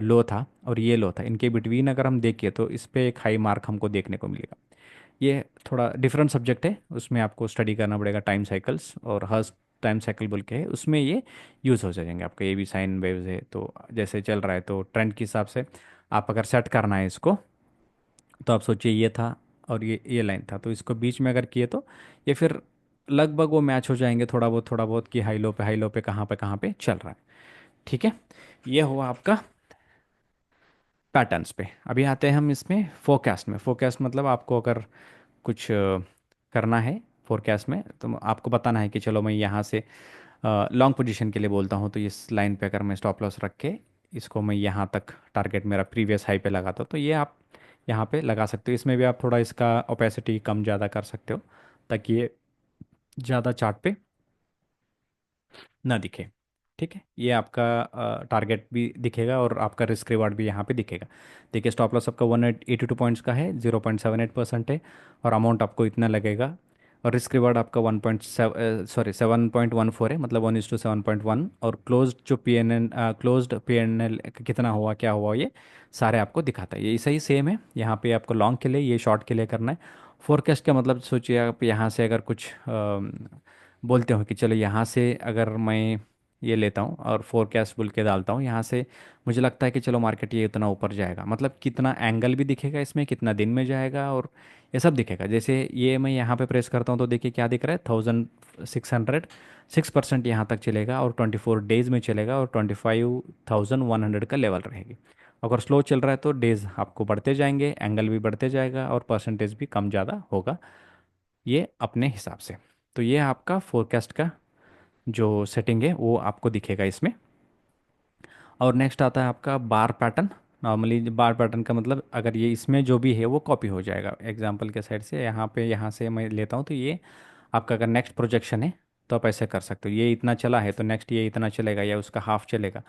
लो था और ये लो था, इनके बिटवीन अगर हम देखिए तो इस पे एक हाई मार्क हमको देखने को मिलेगा। ये थोड़ा डिफरेंट सब्जेक्ट है, उसमें आपको स्टडी करना पड़ेगा, टाइम साइकिल्स और हर्स टाइम साइकिल बोल के है, उसमें ये यूज़ हो जाएंगे आपका। ये भी साइन वेव्स है, तो जैसे चल रहा है तो ट्रेंड के हिसाब से आप अगर सेट करना है इसको, तो आप सोचिए ये था और ये लाइन था, तो इसको बीच में अगर किए तो ये फिर लगभग वो मैच हो जाएंगे, थोड़ा बहुत कि हाई लो पे कहाँ पे चल रहा है। ठीक है, ये हुआ आपका पैटर्न्स पे। अभी आते हैं हम इसमें फोरकास्ट में। फोरकास्ट मतलब आपको अगर कुछ करना है फोरकास्ट में, तो आपको बताना है कि चलो मैं यहाँ से लॉन्ग पोजीशन के लिए बोलता हूँ, तो इस लाइन पे अगर मैं स्टॉप लॉस रख के इसको मैं यहाँ तक टारगेट मेरा प्रीवियस हाई पे लगाता हूँ, तो ये आप यहाँ पे लगा सकते हो। इसमें भी आप थोड़ा इसका ओपेसिटी कम ज़्यादा कर सकते हो, ताकि ये ज़्यादा चार्ट पे ना दिखे। ठीक है, ये आपका टारगेट भी दिखेगा और आपका रिस्क रिवार्ड भी यहाँ पे दिखेगा। देखिए स्टॉप लॉस आपका 182 पॉइंट्स का है, 0.78% है, और अमाउंट आपको इतना लगेगा। और रिस्क रिवार्ड आपका 7.14 है, मतलब 1:7.1। और क्लोज्ड जो पी एन एल कितना हुआ क्या हुआ, ये सारे आपको दिखाता है। ये सही सेम है यहाँ पे आपको लॉन्ग के लिए, ये शॉर्ट के लिए करना है। फोरकास्ट का मतलब सोचिए आप यहाँ से अगर कुछ बोलते हो कि चलो यहाँ से अगर मैं ये लेता हूँ और फोरकास्ट बोल के डालता हूँ यहाँ से, मुझे लगता है कि चलो मार्केट ये इतना ऊपर जाएगा, मतलब कितना एंगल भी दिखेगा इसमें, कितना दिन में जाएगा, और ये सब दिखेगा। जैसे ये मैं यहाँ पे प्रेस करता हूँ तो देखिए क्या दिख रहा है, 1600, 6% यहाँ तक चलेगा, और 24 डेज में चलेगा, और 25,100 का लेवल रहेगी। अगर स्लो चल रहा है तो डेज आपको बढ़ते जाएंगे, एंगल भी बढ़ते जाएगा, और परसेंटेज भी कम ज़्यादा होगा, ये अपने हिसाब से। तो ये आपका फोरकास्ट का जो सेटिंग है वो आपको दिखेगा इसमें। और नेक्स्ट आता है आपका बार पैटर्न। नॉर्मली बार पैटर्न का मतलब अगर ये इसमें जो भी है वो कॉपी हो जाएगा एग्जांपल के साइड से, यहाँ पे यहाँ से मैं लेता हूँ तो ये आपका अगर नेक्स्ट प्रोजेक्शन है तो आप ऐसे कर सकते हो, ये इतना चला है तो नेक्स्ट ये इतना चलेगा या उसका हाफ चलेगा।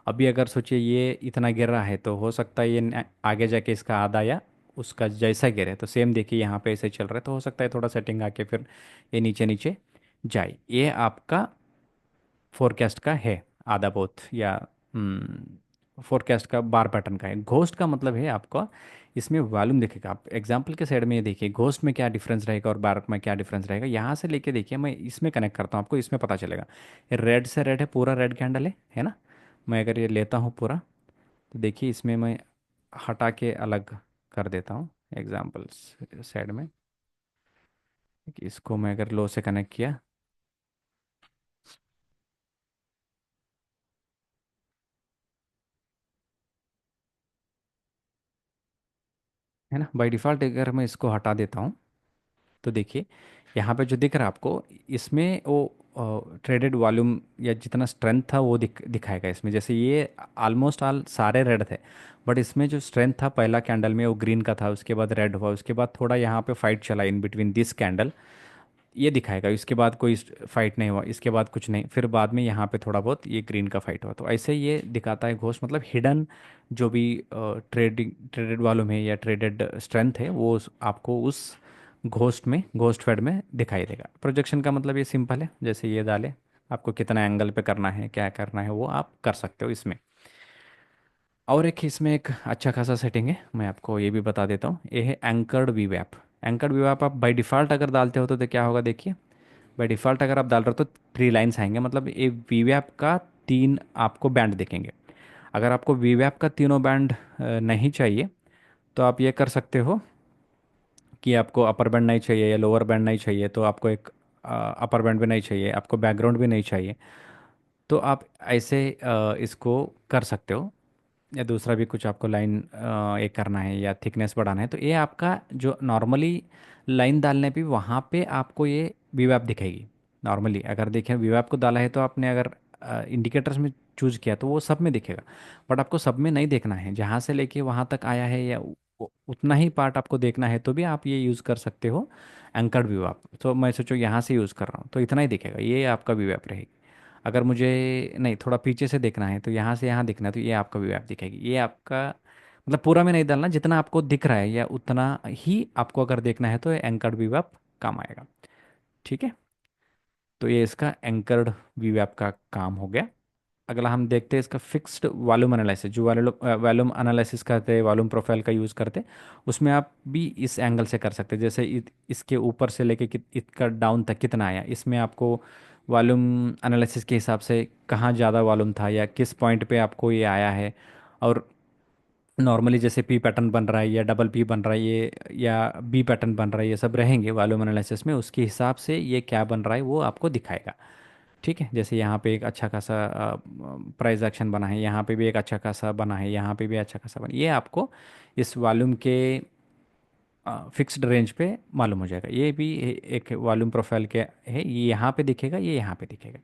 अभी अगर सोचिए ये इतना गिर रहा है तो हो सकता है ये आगे जाके इसका आधा या उसका जैसा गिरे, तो सेम देखिए यहाँ पे ऐसे चल रहा है, तो हो सकता है थोड़ा सेटिंग आके फिर ये नीचे नीचे जाए। ये आपका फोरकास्ट का है आधा बहुत, या फोरकास्ट का बार पैटर्न का है। घोस्ट का मतलब है आपका इसमें वॉल्यूम दिखेगा। आप एग्जांपल के साइड में ये देखिए घोस्ट में क्या डिफरेंस रहेगा और बार में क्या डिफरेंस रहेगा, यहाँ से लेके देखिए मैं इसमें कनेक्ट करता हूँ, आपको इसमें पता चलेगा। ये रेड से रेड है, पूरा रेड कैंडल है ना। मैं अगर ये लेता हूँ पूरा तो देखिए इसमें मैं हटा के अलग कर देता हूँ एग्जाम्पल साइड में, कि इसको मैं अगर लो से कनेक्ट किया है ना, बाय डिफ़ॉल्ट अगर मैं इसको हटा देता हूँ तो देखिए यहाँ पे जो दिख रहा है आपको, इसमें वो ट्रेडेड वॉल्यूम या जितना स्ट्रेंथ था वो दिखाएगा इसमें। जैसे ये ऑलमोस्ट ऑल सारे रेड थे, बट इसमें जो स्ट्रेंथ था पहला कैंडल में वो ग्रीन का था, उसके बाद रेड हुआ, उसके बाद थोड़ा यहाँ पे फाइट चला इन बिटवीन दिस कैंडल, ये दिखाएगा। इसके बाद कोई फाइट नहीं हुआ, इसके बाद कुछ नहीं, फिर बाद में यहाँ पे थोड़ा बहुत ये ग्रीन का फाइट हुआ, तो ऐसे ये दिखाता है घोस्ट। मतलब हिडन जो भी ट्रेडेड वॉल्यूम है या ट्रेडेड स्ट्रेंथ है वो आपको उस घोस्ट में, घोस्ट फेड में दिखाई देगा। प्रोजेक्शन का मतलब ये सिंपल है, जैसे ये डाले, आपको कितना एंगल पे करना है क्या करना है वो आप कर सकते हो इसमें। और एक इसमें एक अच्छा खासा सेटिंग है, मैं आपको ये भी बता देता हूँ, ये है एंकर्ड वीवैप। एंकर्ड वीवैप आप बाय डिफ़ॉल्ट अगर डालते हो तो क्या होगा देखिए, बाय डिफ़ॉल्ट अगर आप डाल रहे हो तो 3 लाइन्स आएंगे, मतलब ये वीवैप का 3 आपको बैंड दिखेंगे। अगर आपको वीवैप का तीनों बैंड नहीं चाहिए तो आप ये कर सकते हो कि आपको अपर बैंड नहीं चाहिए या लोअर बैंड नहीं चाहिए, तो आपको एक अपर बैंड भी नहीं चाहिए, आपको बैकग्राउंड भी नहीं चाहिए, तो आप ऐसे इसको कर सकते हो। या दूसरा भी कुछ आपको लाइन एक करना है या थिकनेस बढ़ाना है, तो ये आपका जो नॉर्मली लाइन डालने पे वहाँ पे आपको ये वीवैप दिखेगी। नॉर्मली अगर देखें वीवैप को डाला है तो आपने अगर इंडिकेटर्स में चूज किया तो वो सब में दिखेगा, बट आपको सब में नहीं देखना है, जहाँ से लेके वहाँ तक आया है या उतना ही पार्ट आपको देखना है, तो भी आप ये यूज़ कर सकते हो एंकर्ड वीवैप। तो मैं सोचो यहाँ से यूज़ कर रहा हूँ तो इतना ही दिखेगा, ये आपका वीवैप रहेगी। अगर मुझे नहीं थोड़ा पीछे से देखना है तो यहाँ से यहाँ दिखना है, तो ये आपका व्यू ऐप दिखेगी। ये आपका मतलब पूरा में नहीं डालना, जितना आपको दिख रहा है या उतना ही आपको अगर देखना है तो एंकर्ड व्यू ऐप काम आएगा। ठीक है, तो ये इसका एंकर्ड व्यू ऐप का काम हो गया। अगला हम देखते हैं इसका फिक्स्ड वॉल्यूम एनालिसिस। जो वॉल्यूम एनालिसिस करते हैं, वॉल्यूम प्रोफाइल का यूज़ करते हैं, उसमें आप भी इस एंगल से कर सकते हैं। जैसे इसके ऊपर से लेके इसका डाउन तक कितना आया, इसमें आपको वॉल्यूम एनालिसिस के हिसाब से कहाँ ज़्यादा वॉल्यूम था या किस पॉइंट पे आपको ये आया है। और नॉर्मली जैसे पी पैटर्न बन रहा है या डबल पी बन रहा है ये, या बी पैटर्न बन रहा है, ये सब रहेंगे वॉल्यूम एनालिसिस में, उसके हिसाब से ये क्या बन रहा है वो आपको दिखाएगा। ठीक है, जैसे यहाँ पे एक अच्छा खासा प्राइस एक्शन बना है, यहाँ पे भी एक अच्छा खासा बना है, यहाँ पे भी अच्छा खासा बना, ये आपको इस वॉल्यूम के फिक्स्ड रेंज पे मालूम हो जाएगा। ये भी एक वॉल्यूम प्रोफाइल के है, ये यहाँ पे दिखेगा, ये यहाँ पे दिखेगा।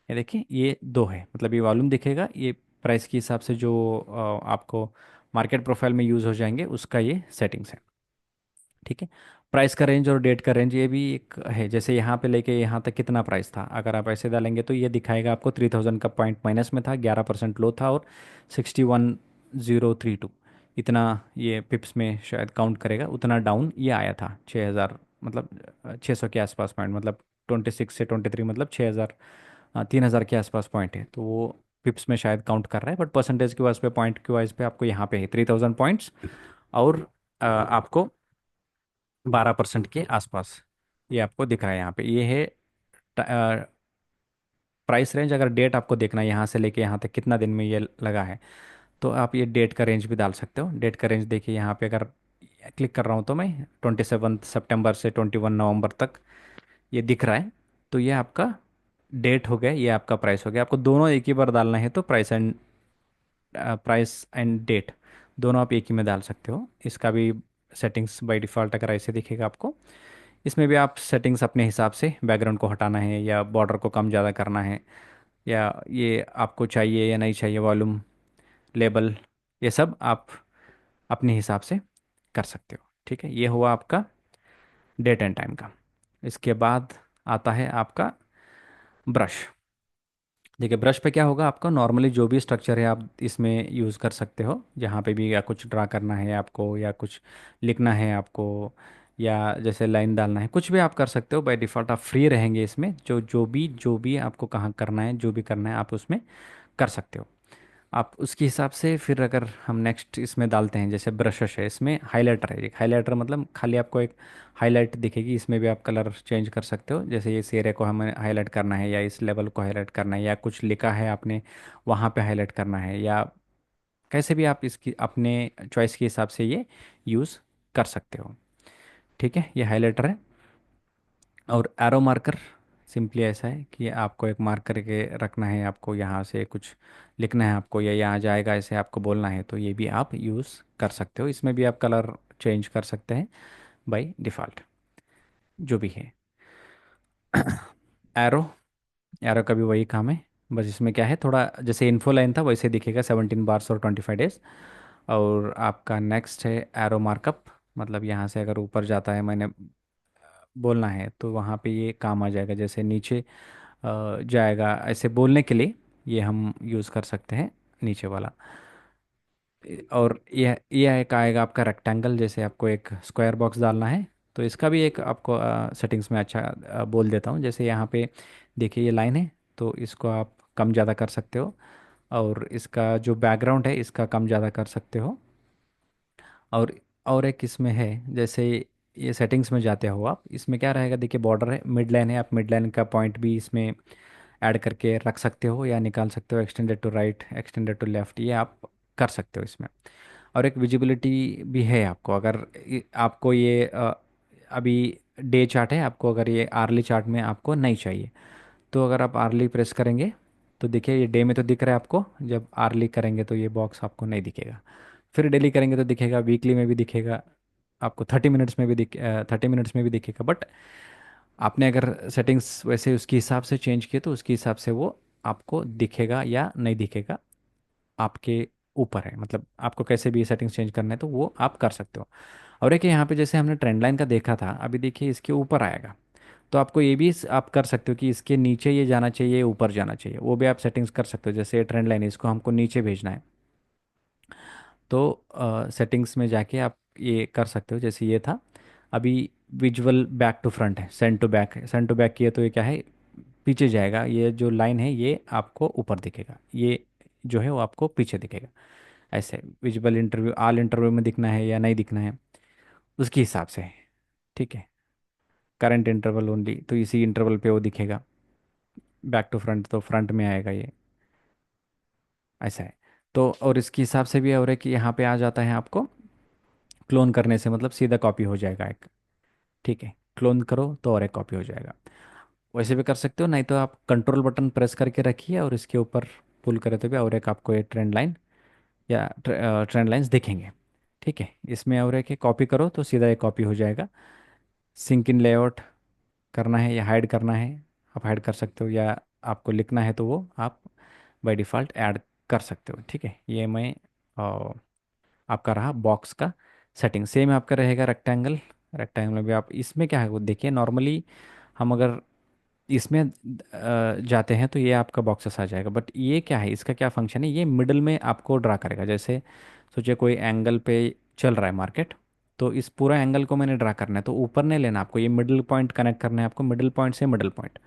ये देखिए ये दो है, मतलब ये वॉल्यूम दिखेगा, ये प्राइस के हिसाब से जो आपको मार्केट प्रोफाइल में यूज़ हो जाएंगे उसका ये सेटिंग्स है। ठीक है, प्राइस का रेंज और डेट का रेंज ये भी एक है। जैसे यहाँ पे लेके यहाँ तक कितना प्राइस था, अगर आप ऐसे डालेंगे तो ये दिखाएगा आपको 3000 का पॉइंट माइनस में था, 11% लो था, और 61,032 इतना ये पिप्स में शायद काउंट करेगा, उतना डाउन ये आया था 6000, मतलब 600 के आसपास पॉइंट, मतलब 26 से 23, मतलब 6000, 3000 के आसपास पॉइंट है, तो वो पिप्स में शायद काउंट कर रहा है, बट परसेंटेज के वाइज पे, पॉइंट के वाइज पे आपको यहाँ पे है 3000 पॉइंट्स, और आपको 12% के आसपास ये आपको दिख रहा है यहाँ पे। ये है प्राइस रेंज। अगर डेट आपको देखना है यहाँ से लेके यहाँ तक कितना दिन में ये लगा है, तो आप ये डेट का रेंज भी डाल सकते हो। डेट का रेंज देखिए यहाँ पे, अगर क्लिक कर रहा हूँ तो मैं 27 सितंबर से 21 नवंबर तक ये दिख रहा है। तो ये आपका डेट हो गया, ये आपका प्राइस हो गया। आपको दोनों एक ही बार डालना है तो प्राइस एंड डेट दोनों आप एक ही में डाल सकते हो। इसका भी सेटिंग्स बाय डिफ़ॉल्ट अगर ऐसे दिखेगा आपको, इसमें भी आप सेटिंग्स अपने हिसाब से, बैकग्राउंड को हटाना है या बॉर्डर को कम ज़्यादा करना है, या ये आपको चाहिए या नहीं चाहिए, वॉल्यूम, लेबल, ये सब आप अपने हिसाब से कर सकते हो। ठीक है, ये हुआ आपका डेट एंड टाइम का। इसके बाद आता है आपका ब्रश। देखिए ब्रश पे क्या होगा, आपका नॉर्मली जो भी स्ट्रक्चर है आप इसमें यूज़ कर सकते हो, जहाँ पे भी, या कुछ ड्रा करना है आपको, या कुछ लिखना है आपको, या जैसे लाइन डालना है, कुछ भी आप कर सकते हो। बाय डिफ़ॉल्ट आप फ्री रहेंगे इसमें, जो भी आपको कहाँ करना है, जो भी करना है आप उसमें कर सकते हो। आप उसके हिसाब से फिर, अगर हम नेक्स्ट इसमें डालते हैं, जैसे ब्रशेस है, इसमें हाइलाइटर है। एक हाइलाइटर मतलब खाली आपको एक हाईलाइट दिखेगी, इसमें भी आप कलर चेंज कर सकते हो। जैसे ये एरिया को हमें हाईलाइट करना है, या इस लेवल को हाईलाइट करना है, या कुछ लिखा है आपने वहाँ पे हाईलाइट करना है, या कैसे भी आप इसकी अपने चॉइस के हिसाब से ये यूज़ कर सकते हो। ठीक है, ये हाइलाइटर है। और एरो मार्कर सिंपली ऐसा है कि आपको एक मार्क करके रखना है, आपको यहाँ से कुछ लिखना है आपको, या यहाँ जाएगा ऐसे आपको बोलना है, तो ये भी आप यूज़ कर सकते हो। इसमें भी आप कलर चेंज कर सकते हैं बाय डिफ़ॉल्ट, जो भी है। एरो, एरो का भी वही काम है, बस इसमें क्या है, थोड़ा जैसे इन्फो लाइन था वैसे दिखेगा, 17 बार्स और 25 डेज। और आपका नेक्स्ट है एरो मार्कअप, मतलब यहाँ से अगर ऊपर जाता है, मैंने बोलना है तो वहाँ पे ये काम आ जाएगा। जैसे नीचे जाएगा ऐसे बोलने के लिए, ये हम यूज़ कर सकते हैं नीचे वाला। और यह एक आएगा आपका रेक्टेंगल, जैसे आपको एक स्क्वायर बॉक्स डालना है, तो इसका भी एक आपको सेटिंग्स में अच्छा बोल देता हूँ। जैसे यहाँ पे देखिए ये लाइन है, तो इसको आप कम ज़्यादा कर सकते हो, और इसका जो बैकग्राउंड है इसका कम ज़्यादा कर सकते हो। और और एक इसमें है, जैसे ये सेटिंग्स में जाते हो आप, इसमें क्या रहेगा, देखिए बॉर्डर है, मिड लाइन है, आप मिड लाइन का पॉइंट भी इसमें ऐड करके रख सकते हो या निकाल सकते हो। Extended to right, extended to left, ये आप कर सकते हो इसमें। और एक विजिबिलिटी भी है आपको, अगर आपको ये अभी डे चार्ट है, आपको अगर ये आर्ली चार्ट में आपको नहीं चाहिए, तो अगर आप आर्ली प्रेस करेंगे तो देखिए ये डे में तो दिख रहा है आपको, जब आर्ली करेंगे तो ये बॉक्स आपको नहीं दिखेगा। फिर डेली करेंगे तो दिखेगा, वीकली में भी दिखेगा आपको, 30 मिनट्स में भी 30 मिनट्स में भी दिखेगा। बट आपने अगर सेटिंग्स वैसे उसके हिसाब से चेंज किए तो उसके हिसाब से वो आपको दिखेगा या नहीं दिखेगा, आपके ऊपर है। मतलब आपको कैसे भी सेटिंग्स चेंज करना है तो वो आप कर सकते हो। और एक यहाँ पे जैसे हमने ट्रेंड लाइन का देखा था, अभी देखिए इसके ऊपर आएगा, तो आपको ये भी आप कर सकते हो कि इसके नीचे ये जाना चाहिए, ऊपर जाना चाहिए, वो भी आप सेटिंग्स कर सकते हो। जैसे ट्रेंड लाइन है, इसको हमको नीचे भेजना है, तो सेटिंग्स में जाके आप ये कर सकते हो। जैसे ये था अभी, विजुअल बैक टू फ्रंट है, सेंड टू बैक है, सेंड टू बैक किए तो ये क्या है, पीछे जाएगा। ये जो लाइन है ये आपको ऊपर दिखेगा, ये जो है वो आपको पीछे दिखेगा। ऐसे विजुअल इंटरव्यू, ऑल इंटरव्यू में दिखना है या नहीं दिखना है उसके हिसाब से। ठीक है, करंट इंटरवल ओनली, तो इसी इंटरवल पे वो दिखेगा। बैक टू फ्रंट तो फ्रंट में आएगा ये, ऐसा है। तो और इसके हिसाब से भी और है कि यहाँ पे आ जाता है आपको, क्लोन करने से मतलब सीधा कॉपी हो जाएगा एक। ठीक है, क्लोन करो तो और एक कॉपी हो जाएगा। वैसे भी कर सकते हो, नहीं तो आप कंट्रोल बटन प्रेस करके रखिए और इसके ऊपर पुल करे तो भी और एक आपको ये ट्रेंड लाइन या ट्रेंड लाइंस दिखेंगे। ठीक है, इसमें और एक कॉपी करो तो सीधा एक कॉपी हो जाएगा। सिंक इन लेआउट करना है या हाइड करना है, आप हाइड कर सकते हो, या आपको लिखना है तो वो आप बाय डिफ़ॉल्ट ऐड कर सकते हो। ठीक है, ये मैं आपका रहा बॉक्स का सेटिंग। सेम आपका रहेगा रेक्टेंगल, रेक्टेंगल भी आप इसमें क्या है वो देखिए, नॉर्मली हम अगर इसमें जाते हैं तो ये आपका बॉक्सेस आ जाएगा, बट ये क्या है, इसका क्या फंक्शन है, ये मिडल में आपको ड्रा करेगा। जैसे सोचिए कोई एंगल पे चल रहा है मार्केट, तो इस पूरा एंगल को मैंने ड्रा करना है, तो ऊपर नहीं लेना आपको, ये मिडिल पॉइंट कनेक्ट करना है आपको, मिडिल पॉइंट से मिडिल पॉइंट।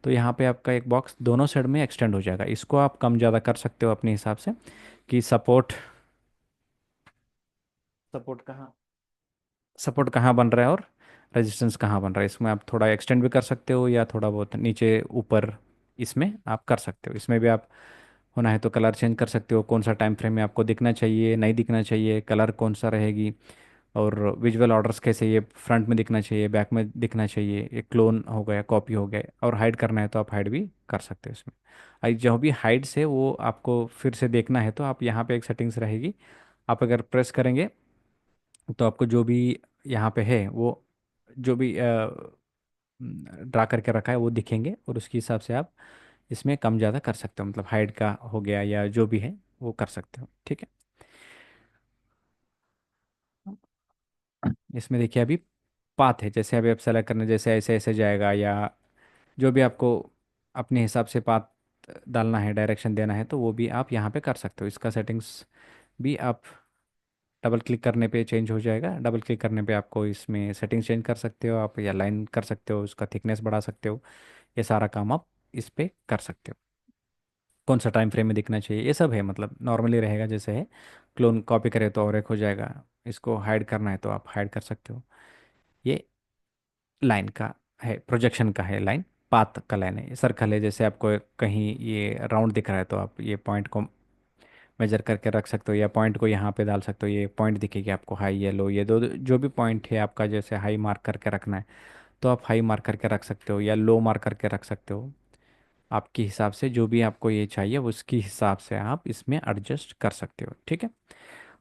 तो यहाँ पे आपका एक बॉक्स दोनों साइड में एक्सटेंड हो जाएगा, इसको आप कम ज़्यादा कर सकते हो अपने हिसाब से कि सपोर्ट सपोर्ट कहाँ सपोर्ट कहाँ बन रहा है और रेजिस्टेंस कहाँ बन रहा है, इसमें आप थोड़ा एक्सटेंड भी कर सकते हो या थोड़ा बहुत नीचे ऊपर इसमें आप कर सकते हो। इसमें भी आप होना है तो कलर चेंज कर सकते हो, कौन सा टाइम फ्रेम में आपको दिखना चाहिए, नहीं दिखना चाहिए, कलर कौन सा रहेगी, और विजुअल ऑर्डर्स कैसे, ये फ्रंट में दिखना चाहिए, बैक में दिखना चाहिए, ये क्लोन हो गया, कॉपी हो गया, और हाइड करना है तो आप हाइड भी कर सकते हो इसमें। जो भी हाइड से वो आपको फिर से देखना है तो आप यहाँ पे एक सेटिंग्स रहेगी, आप अगर प्रेस करेंगे तो आपको जो भी यहाँ पे है वो जो भी ड्रा करके रखा है वो दिखेंगे, और उसके हिसाब से आप इसमें कम ज़्यादा कर सकते हो, मतलब हाइट का हो गया या जो भी है वो कर सकते हो, ठीक है। इसमें देखिए अभी पाथ है, जैसे अभी आप सेलेक्ट करना, जैसे ऐसे ऐसे जाएगा, या जो भी आपको अपने हिसाब से पाथ डालना है, डायरेक्शन देना है, तो वो भी आप यहाँ पे कर सकते हो। इसका सेटिंग्स भी आप डबल क्लिक करने पे चेंज हो जाएगा, डबल क्लिक करने पे आपको इसमें सेटिंग्स चेंज कर सकते हो आप, या लाइन कर सकते हो, उसका थिकनेस बढ़ा सकते हो, ये सारा काम आप इस पे कर सकते हो। कौन सा टाइम फ्रेम में दिखना चाहिए ये सब है, मतलब नॉर्मली रहेगा जैसे है। क्लोन कॉपी करे तो और एक हो जाएगा, इसको हाइड करना है तो आप हाइड कर सकते हो। ये लाइन का है, प्रोजेक्शन का है लाइन, पाथ का लाइन है, सर्कल है, जैसे आपको कहीं ये राउंड दिख रहा है तो आप ये पॉइंट को मेजर करके रख सकते हो, या पॉइंट को यहाँ पे डाल सकते हो, ये पॉइंट दिखेगी आपको, हाई या लो, ये दो जो भी पॉइंट है आपका, जैसे हाई मार्क करके रखना है तो आप हाई मार्क करके रख सकते हो, या लो मार्क करके रख सकते हो, आपके हिसाब से जो भी आपको ये चाहिए उसके हिसाब से आप इसमें एडजस्ट कर सकते हो, ठीक है।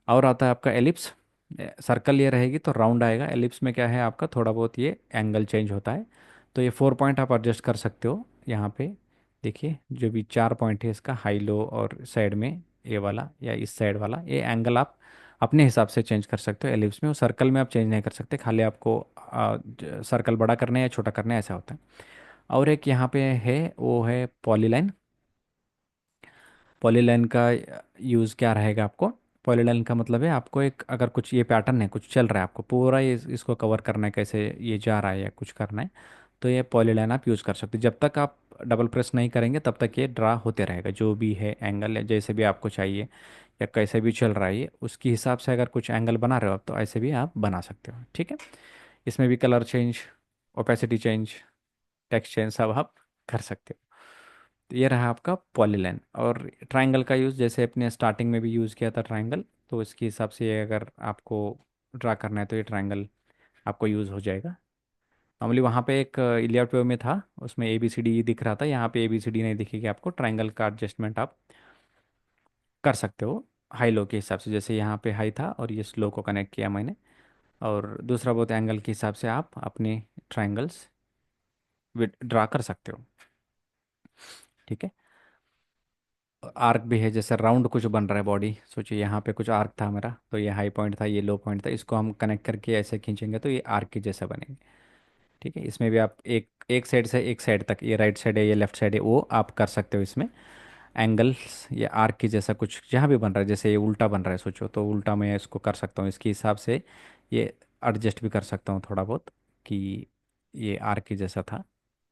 और आता है आपका एलिप्स। सर्कल ये रहेगी तो राउंड आएगा, एलिप्स में क्या है आपका थोड़ा बहुत ये एंगल चेंज होता है, तो ये 4 पॉइंट आप एडजस्ट कर सकते हो यहाँ पे। देखिए जो भी 4 पॉइंट है इसका, हाई लो और साइड में ये वाला या इस साइड वाला, ये एंगल आप अपने हिसाब से चेंज कर सकते हो एलिप्स में, और सर्कल में आप चेंज नहीं कर सकते, खाली आपको सर्कल बड़ा करना है या छोटा करना है, ऐसा होता है। और एक यहाँ पे है वो है पॉलीलाइन। पॉलीलाइन का यूज़ क्या रहेगा आपको, पॉलीलाइन का मतलब है आपको एक अगर कुछ ये पैटर्न है, कुछ चल रहा है, आपको पूरा ये इसको कवर करना है, कैसे ये जा रहा है या कुछ करना है, तो ये पॉलीलाइन आप यूज़ कर सकते हो। जब तक आप डबल प्रेस नहीं करेंगे तब तक ये ड्रा होते रहेगा, जो भी है एंगल या जैसे भी आपको चाहिए या कैसे भी चल रहा है ये, उसके हिसाब से अगर कुछ एंगल बना रहे हो आप तो ऐसे भी आप बना सकते हो, ठीक है। इसमें भी colour change, opacity change, text change सब आप कर सकते हो। तो ये रहा आपका पॉलीलाइन। और ट्रायंगल का यूज़ जैसे अपने स्टार्टिंग में भी यूज़ किया था ट्रायंगल, तो इसके हिसाब से ये अगर आपको ड्रा करना है तो ये ट्रायंगल आपको यूज़ हो जाएगा। नॉर्मली वहाँ पे एक इलियाड पे में था, उसमें ए बी सी डी दिख रहा था, यहाँ पे ए बी सी डी नहीं दिखेगी आपको, ट्रायंगल का एडजस्टमेंट आप कर सकते हो हाई लो के हिसाब से, जैसे यहाँ पे हाई था और ये स्लो को कनेक्ट किया मैंने, और दूसरा बहुत एंगल के हिसाब से आप अपने ट्रायंगल्स ड्रा कर सकते हो, ठीक है। आर्क भी है, जैसे राउंड कुछ बन रहा है बॉडी, सोचिए यहाँ पे कुछ आर्क था मेरा, तो ये हाई पॉइंट था, ये लो पॉइंट था, इसको हम कनेक्ट करके ऐसे खींचेंगे तो ये आर्क के जैसा बनेंगे, ठीक है। इसमें भी आप एक एक साइड से एक साइड तक, ये राइट साइड है ये लेफ्ट साइड है, वो आप कर सकते हो इसमें। एंगल्स ये आर्क की जैसा कुछ जहाँ भी बन रहा है, जैसे ये उल्टा बन रहा है सोचो, तो उल्टा मैं इसको कर सकता हूँ, इसके हिसाब से ये एडजस्ट भी कर सकता हूँ थोड़ा बहुत, कि ये आर्क की जैसा था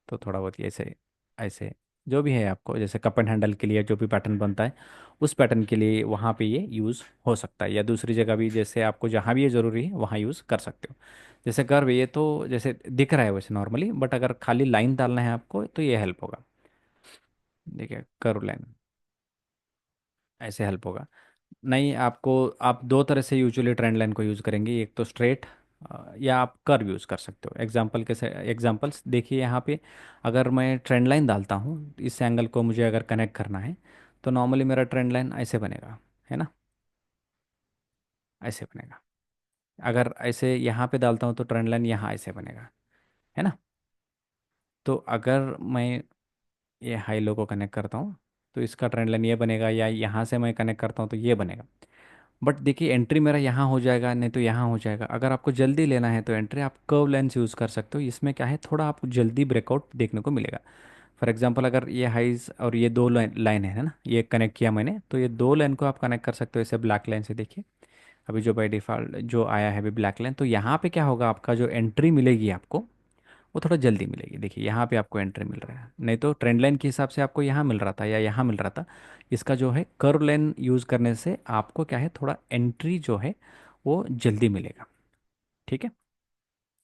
तो थोड़ा बहुत ये ऐसे ऐसे जो भी है आपको, जैसे कप एंड हैंडल के लिए जो भी पैटर्न बनता है उस पैटर्न के लिए वहाँ पे ये यूज़ हो सकता है, या दूसरी जगह भी जैसे आपको जहाँ भी ये ज़रूरी है वहाँ यूज़ कर सकते हो। जैसे कर्व ये तो जैसे दिख रहा है वैसे नॉर्मली, बट अगर खाली लाइन डालना है आपको तो ये हेल्प होगा, देखिए कर्व लाइन ऐसे हेल्प होगा। नहीं आपको, आप दो तरह से यूजुअली ट्रेंड लाइन को यूज़ करेंगे, एक तो स्ट्रेट या आप कर्व यूज़ कर सकते हो। एग्जांपल के से एग्जांपल्स देखिए यहाँ पे, अगर मैं ट्रेंड लाइन डालता हूँ इस एंगल को मुझे अगर कनेक्ट करना है, तो नॉर्मली मेरा ट्रेंड लाइन ऐसे बनेगा, है ना, ऐसे बनेगा। अगर ऐसे यहाँ पे डालता हूँ तो ट्रेंड लाइन यहाँ ऐसे बनेगा, है ना। तो अगर मैं ये हाई लो को कनेक्ट करता हूँ तो इसका ट्रेंड लाइन ये बनेगा, या यहाँ से मैं कनेक्ट करता हूँ तो ये बनेगा। बट देखिए एंट्री मेरा यहाँ हो जाएगा, नहीं तो यहाँ हो जाएगा। अगर आपको जल्दी लेना है तो एंट्री आप कर्व लेंस यूज़ कर सकते हो। इसमें क्या है, थोड़ा आपको जल्दी ब्रेकआउट देखने को मिलेगा। फॉर एग्जांपल अगर ये हाइज और ये दो लाइन लाइन है ना, ये कनेक्ट किया मैंने, तो ये दो लाइन को आप कनेक्ट कर सकते हो ऐसे ब्लैक लाइन से। देखिए अभी जो बाई डिफ़ॉल्ट जो आया है अभी ब्लैक लाइन, तो यहाँ पे क्या होगा, आपका जो एंट्री मिलेगी आपको वो थोड़ा जल्दी मिलेगी। देखिए यहाँ पे आपको एंट्री मिल रहा है, नहीं तो ट्रेंड लाइन के हिसाब से आपको यहाँ मिल रहा था या यहाँ मिल रहा था। इसका जो है कर्व लाइन यूज़ करने से आपको क्या है, थोड़ा एंट्री जो है वो जल्दी मिलेगा। ठीक है,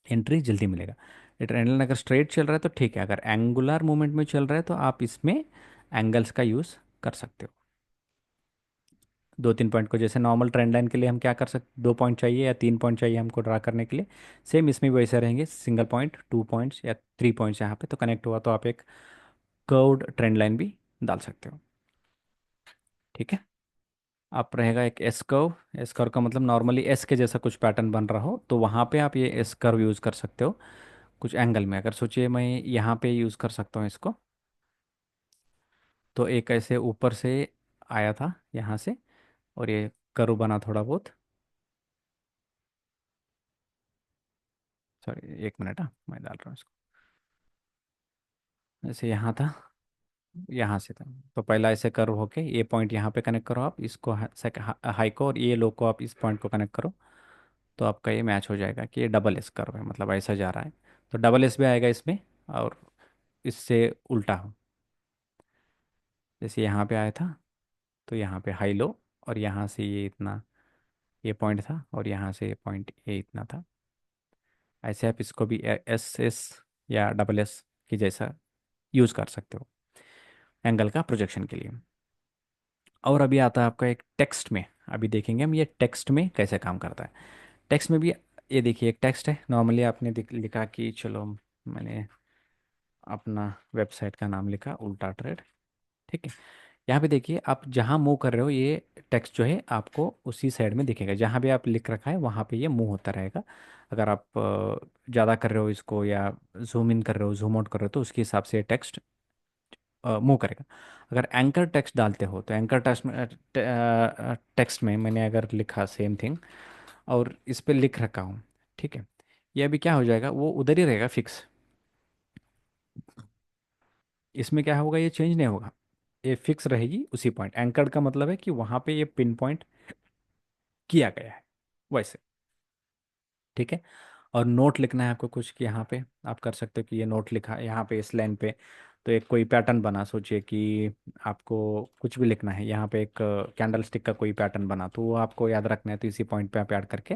एंट्री जल्दी मिलेगा। ये ट्रेंड लाइन अगर स्ट्रेट चल रहा है तो ठीक है, अगर एंगुलर मूवमेंट में चल रहा है तो आप इसमें एंगल्स का यूज़ कर सकते हो। दो तीन पॉइंट को, जैसे नॉर्मल ट्रेंड लाइन के लिए हम क्या कर सकते, दो पॉइंट चाहिए या तीन पॉइंट चाहिए हमको ड्रा करने के लिए, सेम इसमें भी वैसे रहेंगे, सिंगल पॉइंट, टू पॉइंट्स या थ्री पॉइंट्स यहाँ पे तो कनेक्ट हुआ, तो आप एक कर्व्ड ट्रेंड लाइन भी डाल सकते हो। ठीक है, आप रहेगा एक एस कर्व। एस कर्व का मतलब नॉर्मली एस के जैसा कुछ पैटर्न बन रहा हो तो वहाँ पे आप ये एस कर्व यूज़ कर सकते हो। कुछ एंगल में अगर सोचिए मैं यहाँ पे यूज़ कर सकता हूँ इसको, तो एक ऐसे ऊपर से आया था यहाँ से, और ये कर्व बना थोड़ा बहुत। सॉरी एक मिनट, हाँ मैं डाल रहा हूँ इसको। जैसे यहाँ था, यहाँ से था, तो पहला ऐसे कर्व होके ये पॉइंट यहाँ पे कनेक्ट करो आप इसको, हाई को, और ये लो को आप इस पॉइंट को कनेक्ट करो, तो आपका ये मैच हो जाएगा कि ये डबल एस कर्व है, मतलब ऐसा जा रहा है। तो डबल एस भी आएगा इसमें, और इससे उल्टा हो, जैसे यहाँ पे आया था तो यहाँ पे हाई लो, और यहाँ से ये इतना, ये पॉइंट था, और यहाँ से ये पॉइंट ये इतना था। ऐसे आप इसको भी एस एस या डबल एस की जैसा यूज़ कर सकते हो एंगल का प्रोजेक्शन के लिए। और अभी आता है आपका एक टेक्स्ट में। अभी देखेंगे हम ये टेक्स्ट में कैसे काम करता है। टेक्स्ट में भी ये देखिए एक टेक्स्ट है, नॉर्मली आपने लिखा कि चलो मैंने अपना वेबसाइट का नाम लिखा उल्टा ट्रेड। ठीक है, यहाँ पे देखिए आप जहाँ मूव कर रहे हो ये टेक्स्ट जो है आपको उसी साइड में दिखेगा, जहाँ भी आप लिख रखा है वहाँ पे ये मूव होता रहेगा। अगर आप ज़्यादा कर रहे हो इसको, या जूम इन कर रहे हो, जूम आउट कर रहे हो, तो उसके हिसाब से टेक्स्ट मूव करेगा। अगर एंकर टेक्स्ट डालते हो तो एंकर टेक्स्ट में टेक्स्ट में मैंने अगर लिखा सेम थिंग और इस पे लिख रखा हूँ, ठीक है, ये अभी क्या हो जाएगा, वो उधर ही रहेगा फिक्स। इसमें क्या होगा, ये चेंज नहीं होगा, ये फिक्स रहेगी उसी पॉइंट। एंकर्ड का मतलब है कि वहाँ पे ये पिन पॉइंट किया गया है वैसे। ठीक है, और नोट लिखना है आपको कुछ, कि यहाँ पे आप कर सकते हो कि ये नोट लिखा है यहाँ पे इस लाइन पे, तो एक कोई पैटर्न बना, सोचिए कि आपको कुछ भी लिखना है यहाँ पे, एक कैंडल स्टिक का कोई पैटर्न बना, तो वो आपको याद रखना है, तो इसी पॉइंट पे आप ऐड करके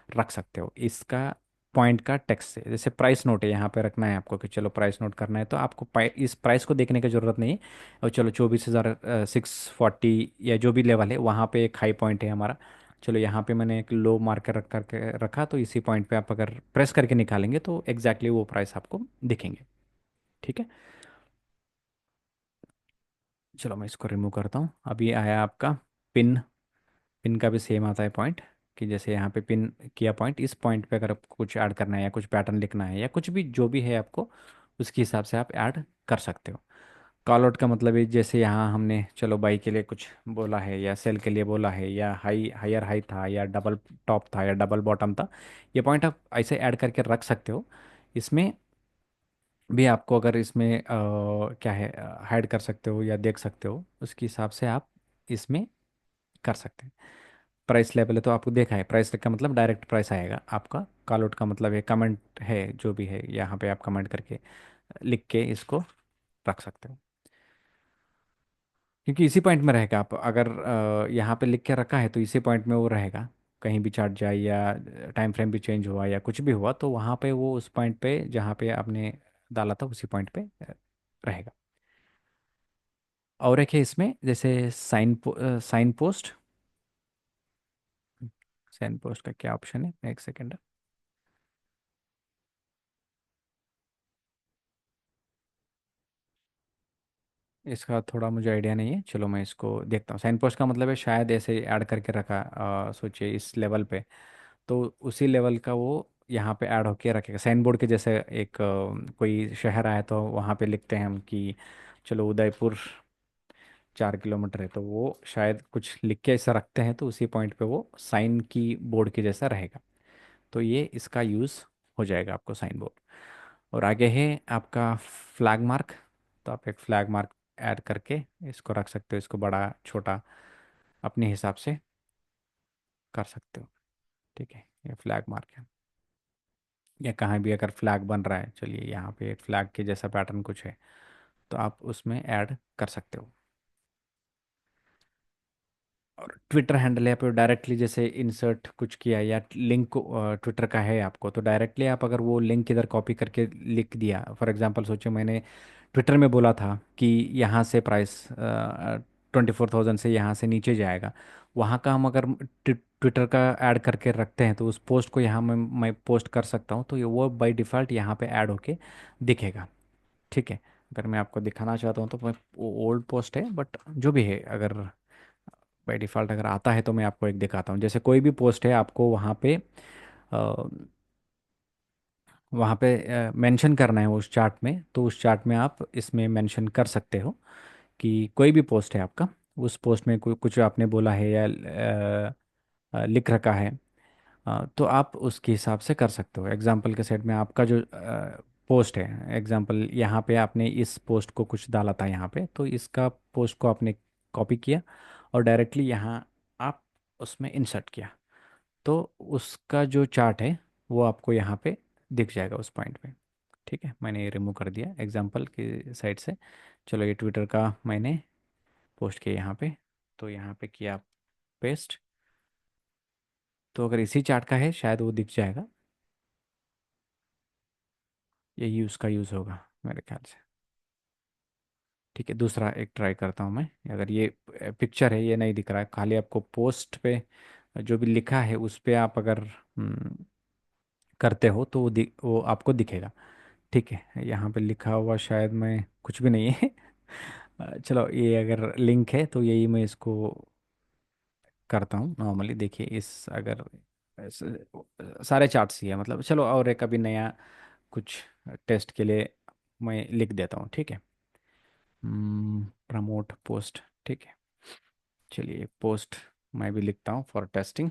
रख सकते हो इसका पॉइंट का टेक्स्ट से। जैसे प्राइस नोट है, यहाँ पे रखना है आपको कि चलो प्राइस नोट करना है, तो आपको इस प्राइस को देखने की ज़रूरत नहीं है। और चलो 24,640 या जो भी लेवल है वहाँ पे एक हाई पॉइंट है हमारा, चलो यहाँ पे मैंने एक लो मार्कर रख करके रखा, तो इसी पॉइंट पे आप अगर प्रेस करके निकालेंगे तो एग्जैक्टली वो प्राइस आपको दिखेंगे। ठीक है, चलो मैं इसको रिमूव करता हूँ। अब ये आया आपका पिन। पिन का भी सेम आता है पॉइंट, कि जैसे यहाँ पे पिन किया पॉइंट, इस पॉइंट पे अगर आपको कुछ ऐड करना है या कुछ पैटर्न लिखना है या कुछ भी जो भी है आपको, उसके हिसाब से आप ऐड कर सकते हो। कॉल आउट का मतलब है जैसे यहाँ हमने चलो बाई के लिए कुछ बोला है, या सेल के लिए बोला है, या हायर हाई था, या डबल टॉप था, या डबल बॉटम था, ये पॉइंट आप ऐसे ऐड करके रख सकते हो। इसमें भी आपको अगर इसमें क्या है, हाइड कर सकते हो या देख सकते हो, उसके हिसाब से आप इसमें कर सकते हैं। प्राइस लेवल है तो आपको देखा है, प्राइस का मतलब डायरेक्ट प्राइस आएगा आपका। कॉल आउट का मतलब है कमेंट है, जो भी है यहाँ पे आप कमेंट करके लिख के इसको रख सकते हो, क्योंकि इसी पॉइंट में रहेगा। आप अगर यहाँ पे लिख के रखा है तो इसी पॉइंट में वो रहेगा। कहीं भी चार्ट जाए या टाइम फ्रेम भी चेंज हुआ या कुछ भी हुआ, तो वहाँ पे वो उस पॉइंट पे जहाँ पे आपने डाला था उसी पॉइंट पे रहेगा। और एक है इसमें जैसे साइन पोस्ट। साइन पोस्ट का क्या ऑप्शन है, एक सेकेंड। इसका थोड़ा मुझे आइडिया नहीं है, चलो मैं इसको देखता हूँ। साइन पोस्ट का मतलब है शायद ऐसे ऐड करके रखा, सोचिए इस लेवल पे, तो उसी लेवल का वो यहाँ पे ऐड होके रखेगा। साइन बोर्ड के जैसे एक कोई शहर आए तो वहाँ पे लिखते हैं हम कि चलो उदयपुर 4 किलोमीटर है, तो वो शायद कुछ लिख के ऐसा रखते हैं, तो उसी पॉइंट पे वो साइन की बोर्ड के जैसा रहेगा। तो ये इसका यूज़ हो जाएगा आपको साइन बोर्ड। और आगे है आपका फ्लैग मार्क। तो आप एक फ्लैग मार्क ऐड करके इसको रख सकते हो, इसको बड़ा छोटा अपने हिसाब से कर सकते हो। ठीक है, ये फ्लैग मार्क है। या कहाँ भी अगर फ्लैग बन रहा है, चलिए यहाँ पे एक फ्लैग के जैसा पैटर्न कुछ है, तो आप उसमें ऐड कर सकते हो। और ट्विटर हैंडल है, आप डायरेक्टली जैसे इंसर्ट कुछ किया या लिंक ट्विटर का है आपको, तो डायरेक्टली आप अगर वो लिंक इधर कॉपी करके लिख दिया, फॉर एग्जांपल सोचो मैंने ट्विटर में बोला था कि यहाँ से प्राइस 24,000 से यहाँ से नीचे जाएगा, वहाँ का हम अगर ट्विटर का ऐड करके रखते हैं, तो उस पोस्ट को यहाँ मैं पोस्ट कर सकता हूँ, तो ये वो बाय डिफ़ॉल्ट यहाँ पे ऐड होके दिखेगा। ठीक है, अगर मैं आपको दिखाना चाहता हूँ तो मैं, वो ओल्ड पोस्ट है बट जो भी है, अगर बाय डिफ़ॉल्ट अगर आता है तो मैं आपको एक दिखाता हूँ। जैसे कोई भी पोस्ट है, आपको वहाँ पे मेंशन करना है उस चार्ट में, तो उस चार्ट में आप इसमें मेंशन कर सकते हो कि कोई भी पोस्ट है आपका, उस पोस्ट में कोई कुछ आपने बोला है या लिख रखा है, तो आप उसके हिसाब से कर सकते हो। एग्जाम्पल के सेट में आपका जो पोस्ट है, एग्जाम्पल यहाँ पे आपने इस पोस्ट को कुछ डाला था यहाँ पे, तो इसका पोस्ट को आपने कॉपी किया और डायरेक्टली यहाँ आप उसमें इंसर्ट किया, तो उसका जो चार्ट है वो आपको यहाँ पे दिख जाएगा उस पॉइंट पे। ठीक है, मैंने ये रिमूव कर दिया एग्जाम्पल की साइड से। चलो, ये ट्विटर का मैंने पोस्ट किया यहाँ पे, तो यहाँ पे किया पेस्ट, तो अगर इसी चार्ट का है शायद वो दिख जाएगा। यही उसका यूज़ होगा मेरे ख्याल से। ठीक है, दूसरा एक ट्राई करता हूँ मैं। अगर ये पिक्चर है, ये नहीं दिख रहा है, खाली आपको पोस्ट पे जो भी लिखा है उस पे आप अगर करते हो तो वो आपको दिखेगा। ठीक है, यहाँ पे लिखा हुआ शायद मैं कुछ भी नहीं है। चलो, ये अगर लिंक है तो यही मैं इसको करता हूँ नॉर्मली। देखिए, इस अगर सारे चार्ट्स ही है मतलब। चलो, और एक अभी नया कुछ टेस्ट के लिए मैं लिख देता हूँ। ठीक है, प्रमोट पोस्ट। ठीक है, चलिए पोस्ट मैं भी लिखता हूँ फॉर टेस्टिंग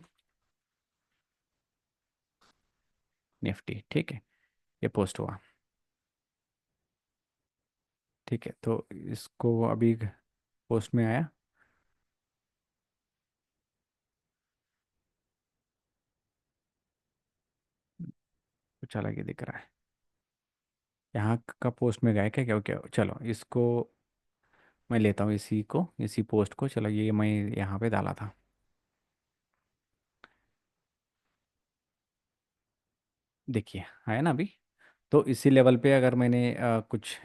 निफ्टी। ठीक है, ये पोस्ट हुआ। ठीक है, तो इसको अभी पोस्ट में आया, कुछ अलग ही दिख रहा है। यहाँ का पोस्ट में गया क्या, क्या क्या? चलो, इसको मैं लेता हूँ, इसी पोस्ट को। चलो, ये मैं यहाँ पे डाला था। देखिए, है ना अभी। तो इसी लेवल पे अगर मैंने कुछ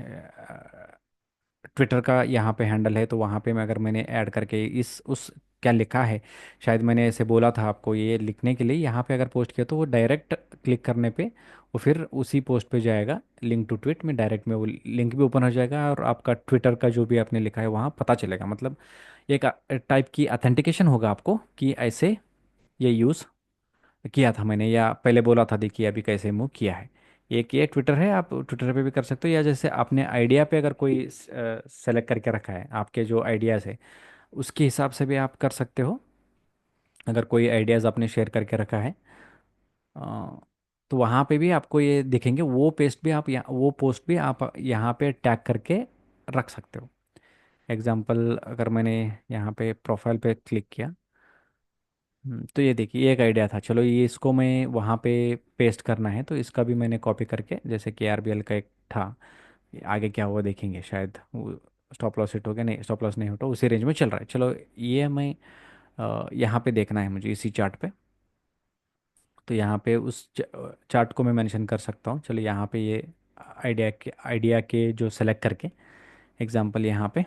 ट्विटर का यहाँ पे हैंडल है, तो वहाँ पे मैं अगर मैंने ऐड करके इस उस क्या लिखा है, शायद मैंने ऐसे बोला था आपको ये लिखने के लिए, यहाँ पे अगर पोस्ट किया तो वो डायरेक्ट क्लिक करने पे वो फिर उसी पोस्ट पे जाएगा, लिंक टू ट्वीट में डायरेक्ट में वो लिंक भी ओपन हो जाएगा, और आपका ट्विटर का जो भी आपने लिखा है वहाँ पता चलेगा। मतलब एक टाइप की अथेंटिकेशन होगा आपको कि ऐसे ये यूज़ किया था मैंने, या पहले बोला था, देखिए अभी कैसे मूव किया है। एक ये ट्विटर है, आप ट्विटर पे भी कर सकते हो, या जैसे आपने आइडिया पे अगर कोई सेलेक्ट करके रखा है, आपके जो आइडियाज़ है उसके हिसाब से भी आप कर सकते हो। अगर कोई आइडियाज़ आपने शेयर करके रखा है, अ, तो वहाँ पे भी आपको ये दिखेंगे, वो पेस्ट भी आप यहाँ, वो पोस्ट भी आप यहाँ पे टैग करके रख सकते हो। एग्जाम्पल अगर मैंने यहाँ पे प्रोफाइल पे क्लिक किया, तो ये देखिए, ये एक आइडिया था। चलो, ये इसको मैं वहाँ पे पेस्ट करना है, तो इसका भी मैंने कॉपी करके, जैसे कि आरबीएल का एक था, ये आगे क्या हुआ देखेंगे, शायद वो स्टॉप लॉस हिट हो गया, नहीं स्टॉप लॉस नहीं होता, उसी रेंज में चल रहा है। चलो, ये मैं यहाँ पे देखना है मुझे इसी चार्ट पे, तो यहाँ पे उस चार्ट को मैं मेंशन कर सकता हूँ। चलो, यहाँ पे ये आइडिया के जो सेलेक्ट करके, एग्जांपल यहाँ पे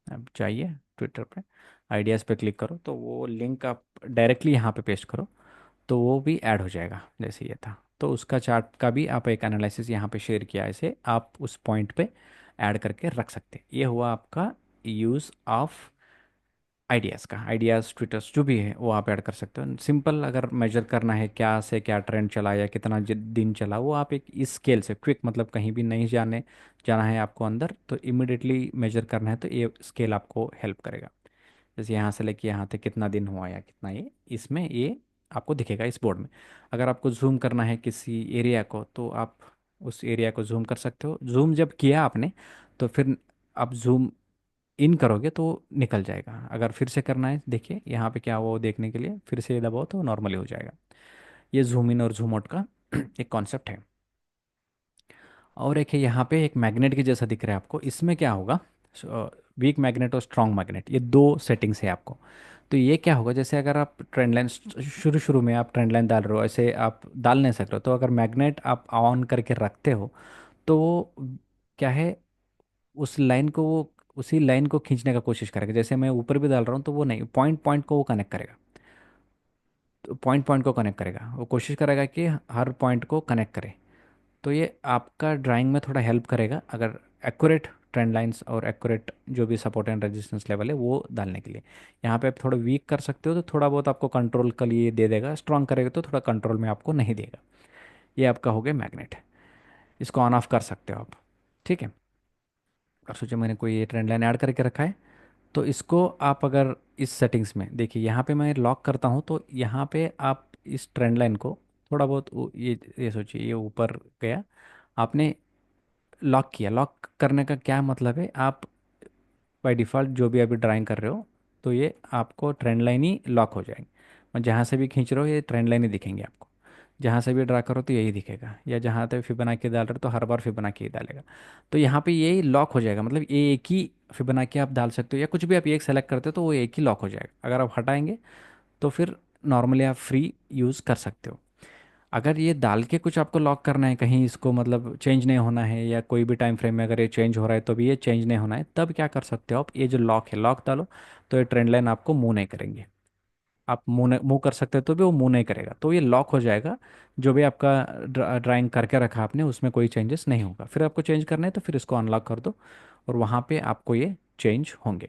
अब चाहिए ट्विटर पे, आइडियाज़ पे क्लिक करो, तो वो लिंक आप डायरेक्टली यहाँ पे पेस्ट करो, तो वो भी ऐड हो जाएगा जैसे ये था। तो उसका चार्ट का भी आप एक एनालिसिस यहाँ पे शेयर किया, ऐसे आप उस पॉइंट पे ऐड करके रख सकते हैं। ये हुआ आपका यूज़ ऑफ आइडियाज़ का, आइडियाज़ ट्विटर्स जो भी है वो आप ऐड कर सकते हो। सिंपल अगर मेजर करना है क्या से क्या ट्रेंड चला या कितना दिन चला, वो आप एक इस स्केल से क्विक, मतलब कहीं भी नहीं जाना है आपको अंदर, तो इमिडिएटली मेजर करना है तो ये स्केल आपको हेल्प करेगा। जैसे यहाँ से लेके यहाँ तक कितना दिन हुआ या कितना, ये इसमें ये आपको दिखेगा इस बोर्ड में। अगर आपको जूम करना है किसी एरिया को तो आप उस एरिया को जूम कर सकते हो। जूम जब किया आपने तो फिर आप जूम इन करोगे तो निकल जाएगा। अगर फिर से करना है, देखिए यहाँ पे क्या हुआ वो देखने के लिए फिर से ये दबाओ तो नॉर्मली हो जाएगा। ये जूम इन और जूम आउट का एक कॉन्सेप्ट है। और एक है यहाँ पे एक मैग्नेट के जैसा दिख रहा है आपको, इसमें क्या होगा, वीक मैग्नेट और स्ट्रॉन्ग मैग्नेट, ये दो सेटिंग्स है आपको। तो ये क्या होगा, जैसे अगर आप ट्रेंड लाइन शुरू शुरू में आप ट्रेंड लाइन डाल रहे हो, ऐसे आप डाल नहीं सकते हो, तो अगर मैग्नेट आप ऑन करके रखते हो तो वो क्या है, उस लाइन को वो उसी लाइन को खींचने का कोशिश करेगा। जैसे मैं ऊपर भी डाल रहा हूँ तो वो नहीं, पॉइंट पॉइंट को वो कनेक्ट करेगा। तो पॉइंट पॉइंट को कनेक्ट करेगा, वो कोशिश करेगा कि हर पॉइंट को कनेक्ट करे। तो ये आपका ड्राइंग में थोड़ा हेल्प करेगा, अगर एक्यूरेट ट्रेंड लाइंस और एक्यूरेट जो भी सपोर्ट एंड रेजिस्टेंस लेवल है वो डालने के लिए। यहाँ पे आप थोड़ा वीक कर सकते हो तो थोड़ा बहुत आपको कंट्रोल के लिए दे देगा, स्ट्रांग करेगा तो थोड़ा कंट्रोल में आपको नहीं देगा। ये आपका हो गया मैग्नेट, इसको ऑन ऑफ कर सकते हो आप। ठीक है। और सोचिए मैंने कोई ये ट्रेंड लाइन ऐड करके रखा है, तो इसको आप अगर इस सेटिंग्स में देखिए, यहाँ पे मैं लॉक करता हूँ तो यहाँ पे आप इस ट्रेंड लाइन को थोड़ा बहुत ये सोचिए ये ऊपर गया, आपने लॉक किया। लॉक करने का क्या मतलब है, आप बाय डिफ़ॉल्ट जो भी अभी ड्राइंग कर रहे हो तो ये आपको ट्रेंड लाइन ही लॉक हो जाएंगे। और जहाँ से भी खींच रहे हो ये ट्रेंड लाइन ही दिखेंगे आपको। जहाँ से भी ड्रा करो तो यही दिखेगा, या जहाँ तक फिबोनाची डाल रहे हो तो हर बार फिबोनाची ही डालेगा। तो यहाँ पे यही लॉक हो जाएगा, मतलब ये एक ही फिबोनाची आप डाल सकते हो, या कुछ भी आप एक सेलेक्ट करते हो तो वो एक ही लॉक हो जाएगा। अगर आप हटाएंगे तो फिर नॉर्मली आप फ्री यूज़ कर सकते हो। अगर ये डाल के कुछ आपको लॉक करना है, कहीं इसको मतलब चेंज नहीं होना है, या कोई भी टाइम फ्रेम में अगर ये चेंज हो रहा है तो भी ये चेंज नहीं होना है, तब क्या कर सकते हो आप, ये जो लॉक है लॉक डालो, तो ये ट्रेंड लाइन आपको मूव नहीं करेंगे। आप मूव कर सकते हो तो भी वो मूव नहीं करेगा, तो ये लॉक हो जाएगा। जो भी आपका ड्राइंग करके रखा आपने उसमें कोई चेंजेस नहीं होगा। फिर आपको चेंज करना है तो फिर इसको अनलॉक कर दो और वहाँ पे आपको ये चेंज होंगे।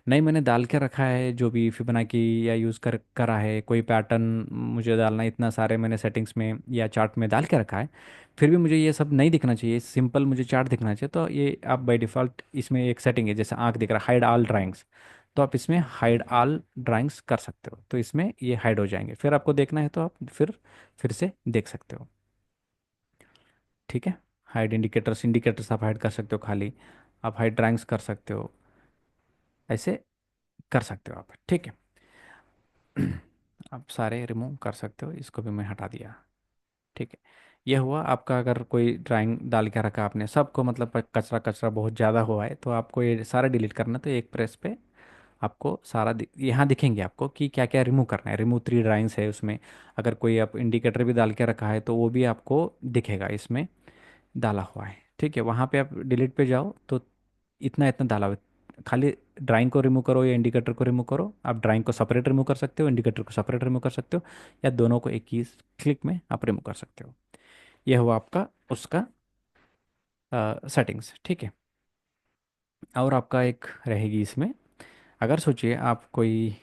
नहीं, मैंने डाल के रखा है जो भी फिबोनाची या यूज़ कर करा है, कोई पैटर्न मुझे डालना है, इतना सारे मैंने सेटिंग्स में या चार्ट में डाल के रखा है, फिर भी मुझे ये सब नहीं दिखना चाहिए, सिंपल मुझे चार्ट दिखना चाहिए, तो ये आप बाय डिफ़ॉल्ट इसमें एक सेटिंग है, जैसे आंख दिख रहा है हाइड ऑल ड्राइंग्स, तो आप इसमें हाइड ऑल ड्राइंग्स कर सकते हो, तो इसमें ये हाइड हो जाएंगे। फिर आपको देखना है तो आप फिर से देख सकते हो। ठीक है। हाइड इंडिकेटर्स, इंडिकेटर्स आप हाइड कर सकते हो खाली, आप हाइड ड्राइंग्स कर सकते हो, ऐसे कर सकते हो आप। ठीक है। आप सारे रिमूव कर सकते हो, इसको भी मैं हटा दिया। ठीक है। ये हुआ आपका, अगर कोई ड्राइंग डाल के रखा आपने सबको, मतलब कचरा कचरा बहुत ज़्यादा हुआ है तो आपको ये सारा डिलीट करना, तो एक प्रेस पे आपको सारा यहाँ दिखेंगे आपको कि क्या क्या रिमूव करना है। रिमूव 3 ड्राइंग्स है उसमें, अगर कोई आप इंडिकेटर भी डाल के रखा है तो वो भी आपको दिखेगा इसमें डाला हुआ है। ठीक है। वहाँ पे आप डिलीट पे जाओ तो इतना इतना डाला हुआ है। खाली ड्राइंग को रिमूव करो या इंडिकेटर को रिमूव करो, आप ड्राइंग को सेपरेट रिमूव कर सकते हो, इंडिकेटर को सेपरेट रिमूव कर सकते हो, या दोनों को एक ही क्लिक में आप रिमूव कर सकते हो। यह हुआ आपका उसका सेटिंग्स। ठीक है। और आपका एक रहेगी इसमें, अगर सोचिए आप कोई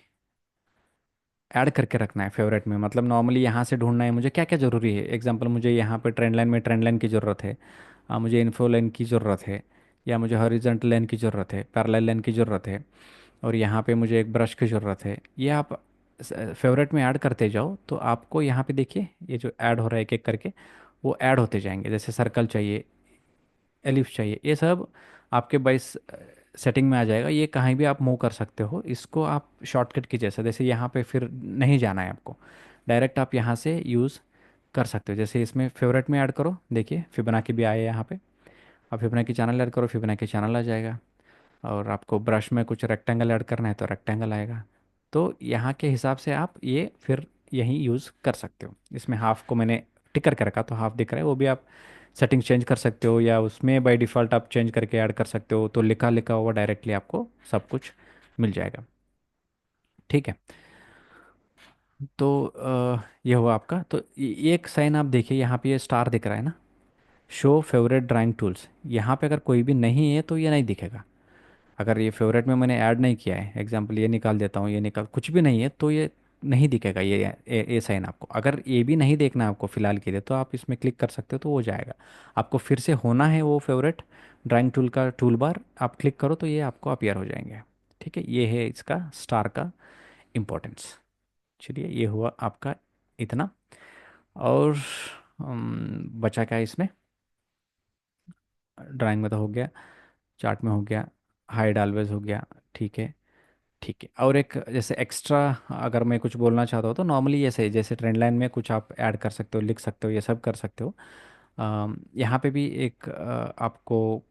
ऐड करके रखना है फेवरेट में, मतलब नॉर्मली यहाँ से ढूंढना है मुझे क्या क्या ज़रूरी है। एग्जांपल मुझे यहाँ पे ट्रेंड लाइन में ट्रेंड लाइन की ज़रूरत है, मुझे इन्फो लाइन की ज़रूरत है, या मुझे हॉरिजॉन्टल लाइन की ज़रूरत है, पैरेलल लाइन की ज़रूरत है, और यहाँ पे मुझे एक ब्रश की ज़रूरत है। ये आप फेवरेट में ऐड करते जाओ तो आपको यहाँ पे देखिए ये जो ऐड हो रहा है एक एक करके वो ऐड होते जाएंगे। जैसे सर्कल चाहिए, एलिप्स चाहिए, ये सब आपके बाइस सेटिंग में आ जाएगा। ये कहीं भी आप मूव कर सकते हो, इसको आप शॉर्टकट की जैसे यहाँ पे फिर नहीं जाना है आपको, डायरेक्ट आप यहाँ से यूज़ कर सकते हो। जैसे इसमें फेवरेट में ऐड करो, देखिए फिबोनाची भी आया है यहाँ पे, आप फिबोनाची चैनल ऐड करो, फिबोनाची चैनल आ जाएगा। और आपको ब्रश में कुछ रेक्टेंगल ऐड करना है तो रेक्टेंगल आएगा। तो यहाँ के हिसाब से आप ये फिर यहीं यूज़ कर सकते हो। इसमें हाफ को मैंने टिक करके रखा तो हाफ दिख रहा है, वो भी आप सेटिंग चेंज कर सकते हो, या उसमें बाय डिफ़ॉल्ट आप चेंज करके ऐड कर सकते हो, तो लिखा लिखा हुआ डायरेक्टली आपको सब कुछ मिल जाएगा। ठीक है। तो ये हुआ आपका। तो ये एक साइन आप देखिए यहाँ पे ये स्टार दिख रहा है ना, शो फेवरेट ड्राइंग टूल्स, यहाँ पे अगर कोई भी नहीं है तो ये नहीं दिखेगा। अगर ये फेवरेट में मैंने ऐड नहीं किया है, एग्जांपल ये निकाल देता हूँ, ये निकाल कुछ भी नहीं है, तो ये नहीं दिखेगा ये ए साइन आपको। अगर ये भी नहीं देखना है आपको फिलहाल के लिए, तो आप इसमें क्लिक कर सकते हो तो हो जाएगा। आपको फिर से होना है वो फेवरेट ड्राइंग टूल का टूल बार, आप क्लिक करो तो ये आपको अपीयर हो जाएंगे। ठीक है, ये है इसका स्टार का इम्पोर्टेंस। चलिए, ये हुआ आपका इतना। और बचा क्या है इसमें? ड्राइंग में तो हो गया, चार्ट में हो गया, हाइड ऑलवेज हो गया। ठीक है, ठीक है। और एक जैसे एक्स्ट्रा अगर मैं कुछ बोलना चाहता हूँ तो नॉर्मली ऐसे ही, जैसे ट्रेंड लाइन में कुछ आप ऐड कर सकते हो, लिख सकते हो, ये सब कर सकते हो। यहाँ पे भी एक आपको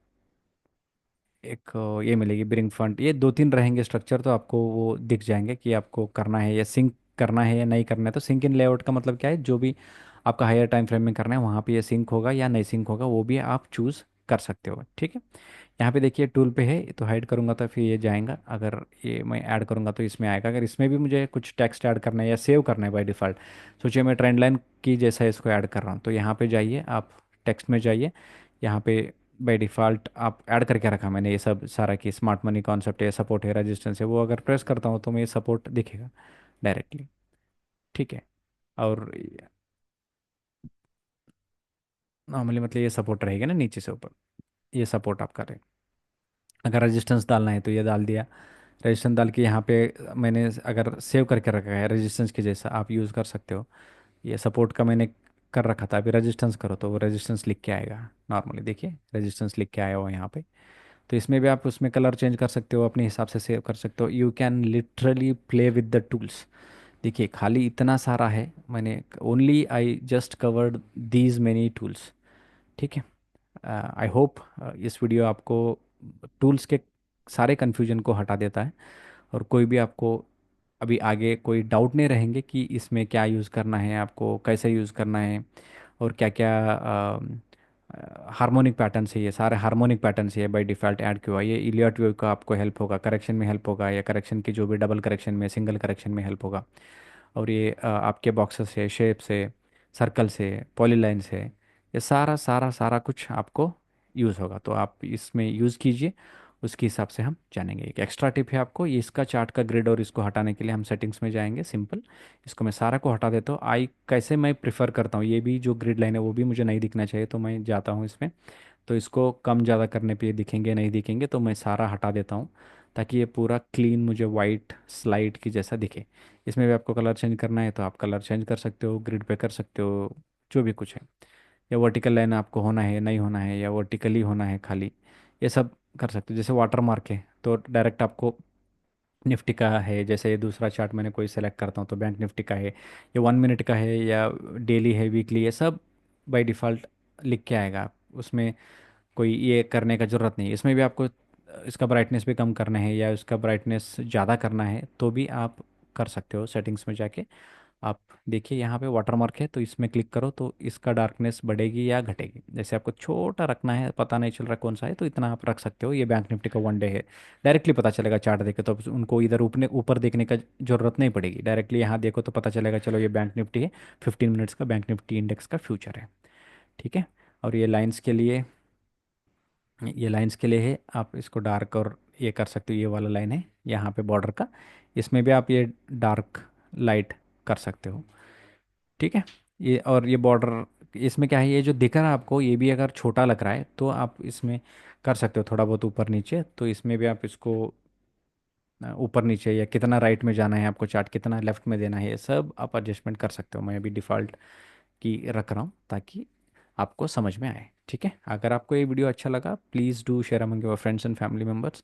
एक ये मिलेगी ब्रिंग फंड, ये दो तीन रहेंगे स्ट्रक्चर, तो आपको वो दिख जाएंगे कि आपको करना है या सिंक करना है या नहीं करना है। तो सिंक इन लेआउट का मतलब क्या है, जो भी आपका हायर टाइम फ्रेम में करना है वहाँ पे ये सिंक होगा या नहीं सिंक होगा, वो भी आप चूज़ कर सकते हो। ठीक है, यहाँ पे देखिए टूल पे है, तो हाइड करूँगा तो फिर ये जाएगा, अगर ये मैं ऐड करूँगा तो इसमें आएगा। अगर इसमें भी मुझे कुछ टेक्स्ट ऐड करना है या सेव करना है बाय डिफ़ॉल्ट, सोचिए मैं ट्रेंड लाइन की जैसा इसको ऐड कर रहा हूँ, तो यहाँ पे जाइए आप, टेक्स्ट में जाइए, यहाँ पे बाय डिफ़ॉल्ट आप ऐड करके रखा मैंने ये सब सारा, कि स्मार्ट मनी कॉन्सेप्ट है, सपोर्ट है, रेजिस्टेंस है, वो अगर प्रेस करता हूँ तो मैं ये सपोर्ट दिखेगा डायरेक्टली। ठीक है, और नॉर्मली मतलब ये सपोर्ट रहेगा ना नीचे से ऊपर, ये सपोर्ट आप करें। अगर रेजिस्टेंस डालना है तो ये डाल दिया, रजिस्टेंस डाल के यहाँ पे मैंने अगर सेव करके रखा है रेजिस्टेंस के जैसा, आप यूज़ कर सकते हो। ये सपोर्ट का मैंने कर रखा था, अभी रेजिस्टेंस करो तो वो रेजिस्टेंस लिख के आएगा। नॉर्मली देखिए रेजिस्टेंस लिख के आया हुआ यहाँ पे। तो इसमें भी आप उसमें कलर चेंज कर सकते हो, अपने हिसाब से सेव कर सकते हो। You can literally play with the tools. देखिए खाली इतना सारा है, मैंने only I just covered these many tools. ठीक है, आई होप इस वीडियो आपको टूल्स के सारे कन्फ्यूजन को हटा देता है, और कोई भी आपको अभी आगे कोई डाउट नहीं रहेंगे कि इसमें क्या यूज़ करना है, आपको कैसे यूज़ करना है, और क्या क्या हार्मोनिक पैटर्न से, ये सारे हार्मोनिक पैटर्न से बाय डिफ़ॉल्ट ऐड किया हुआ है। ये इलियट वेव का आपको हेल्प होगा, करेक्शन में हेल्प होगा, या करेक्शन की जो भी डबल करेक्शन में, सिंगल करेक्शन में हेल्प होगा। और ये आपके बॉक्सेस से, शेप से, सर्कल से, पॉलीलाइन से, ये सारा सारा सारा कुछ आपको यूज़ होगा, तो आप इसमें यूज़ कीजिए। उसके हिसाब से हम जानेंगे। एक एक्स्ट्रा टिप है आपको, ये इसका चार्ट का ग्रिड और इसको हटाने के लिए हम सेटिंग्स में जाएंगे, सिंपल। इसको मैं सारा को हटा देता हूँ। आई कैसे मैं प्रिफर करता हूँ, ये भी जो ग्रिड लाइन है वो भी मुझे नहीं दिखना चाहिए, तो मैं जाता हूँ इसमें, तो इसको कम ज़्यादा करने पे ये दिखेंगे नहीं दिखेंगे, तो मैं सारा हटा देता हूँ, ताकि ये पूरा क्लीन मुझे वाइट स्लाइड की जैसा दिखे। इसमें भी आपको कलर चेंज करना है तो आप कलर चेंज कर सकते हो, ग्रिड पे कर सकते हो, जो भी कुछ है। या वर्टिकल लाइन आपको होना है नहीं होना है, या वर्टिकली होना है खाली, ये सब कर सकते हो। जैसे वाटर मार्क है तो डायरेक्ट आपको निफ्टी का है, जैसे ये दूसरा चार्ट मैंने कोई सेलेक्ट करता हूँ तो बैंक निफ्टी का है, या 1 मिनट का है, या डेली है, वीकली, ये सब बाय डिफ़ॉल्ट लिख के आएगा। उसमें कोई ये करने का ज़रूरत नहीं है। इसमें भी आपको इसका ब्राइटनेस भी कम करना है या इसका ब्राइटनेस ज़्यादा करना है तो भी आप कर सकते हो सेटिंग्स में जाके। आप देखिए यहाँ पे वाटरमार्क है, तो इसमें क्लिक करो तो इसका डार्कनेस बढ़ेगी या घटेगी। जैसे आपको छोटा रखना है, पता नहीं चल रहा कौन सा है, तो इतना आप रख सकते हो। ये बैंक निफ्टी का 1 डे है, डायरेक्टली पता चलेगा चार्ट देखे तो, अब उनको इधर ऊपर ऊपर देखने का ज़रूरत नहीं पड़ेगी, डायरेक्टली यहाँ देखो तो पता चलेगा, चलो ये बैंक निफ्टी है, 15 मिनट्स का बैंक निफ्टी इंडेक्स का फ्यूचर है। ठीक है, और ये लाइंस के लिए है, आप इसको डार्क और ये कर सकते हो, ये वाला लाइन है यहाँ पे बॉर्डर का, इसमें भी आप ये डार्क लाइट कर सकते हो। ठीक है, ये और ये बॉर्डर, इसमें क्या है, ये जो दिख रहा है आपको, ये भी अगर छोटा लग रहा है तो आप इसमें कर सकते हो थोड़ा बहुत ऊपर नीचे, तो इसमें भी आप इसको ऊपर नीचे, या कितना राइट में जाना है आपको, चार्ट कितना लेफ्ट में देना है, ये सब आप एडजस्टमेंट कर सकते हो। मैं अभी डिफ़ॉल्ट की रख रहा हूँ ताकि आपको समझ में आए। ठीक है, अगर आपको ये वीडियो अच्छा लगा please do share among your friends and family members,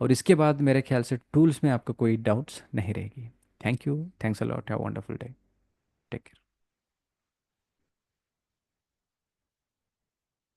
और इसके बाद मेरे ख्याल से टूल्स में आपको कोई डाउट्स नहीं रहेगी। Thank you, thanks a lot, have wonderful day, take care.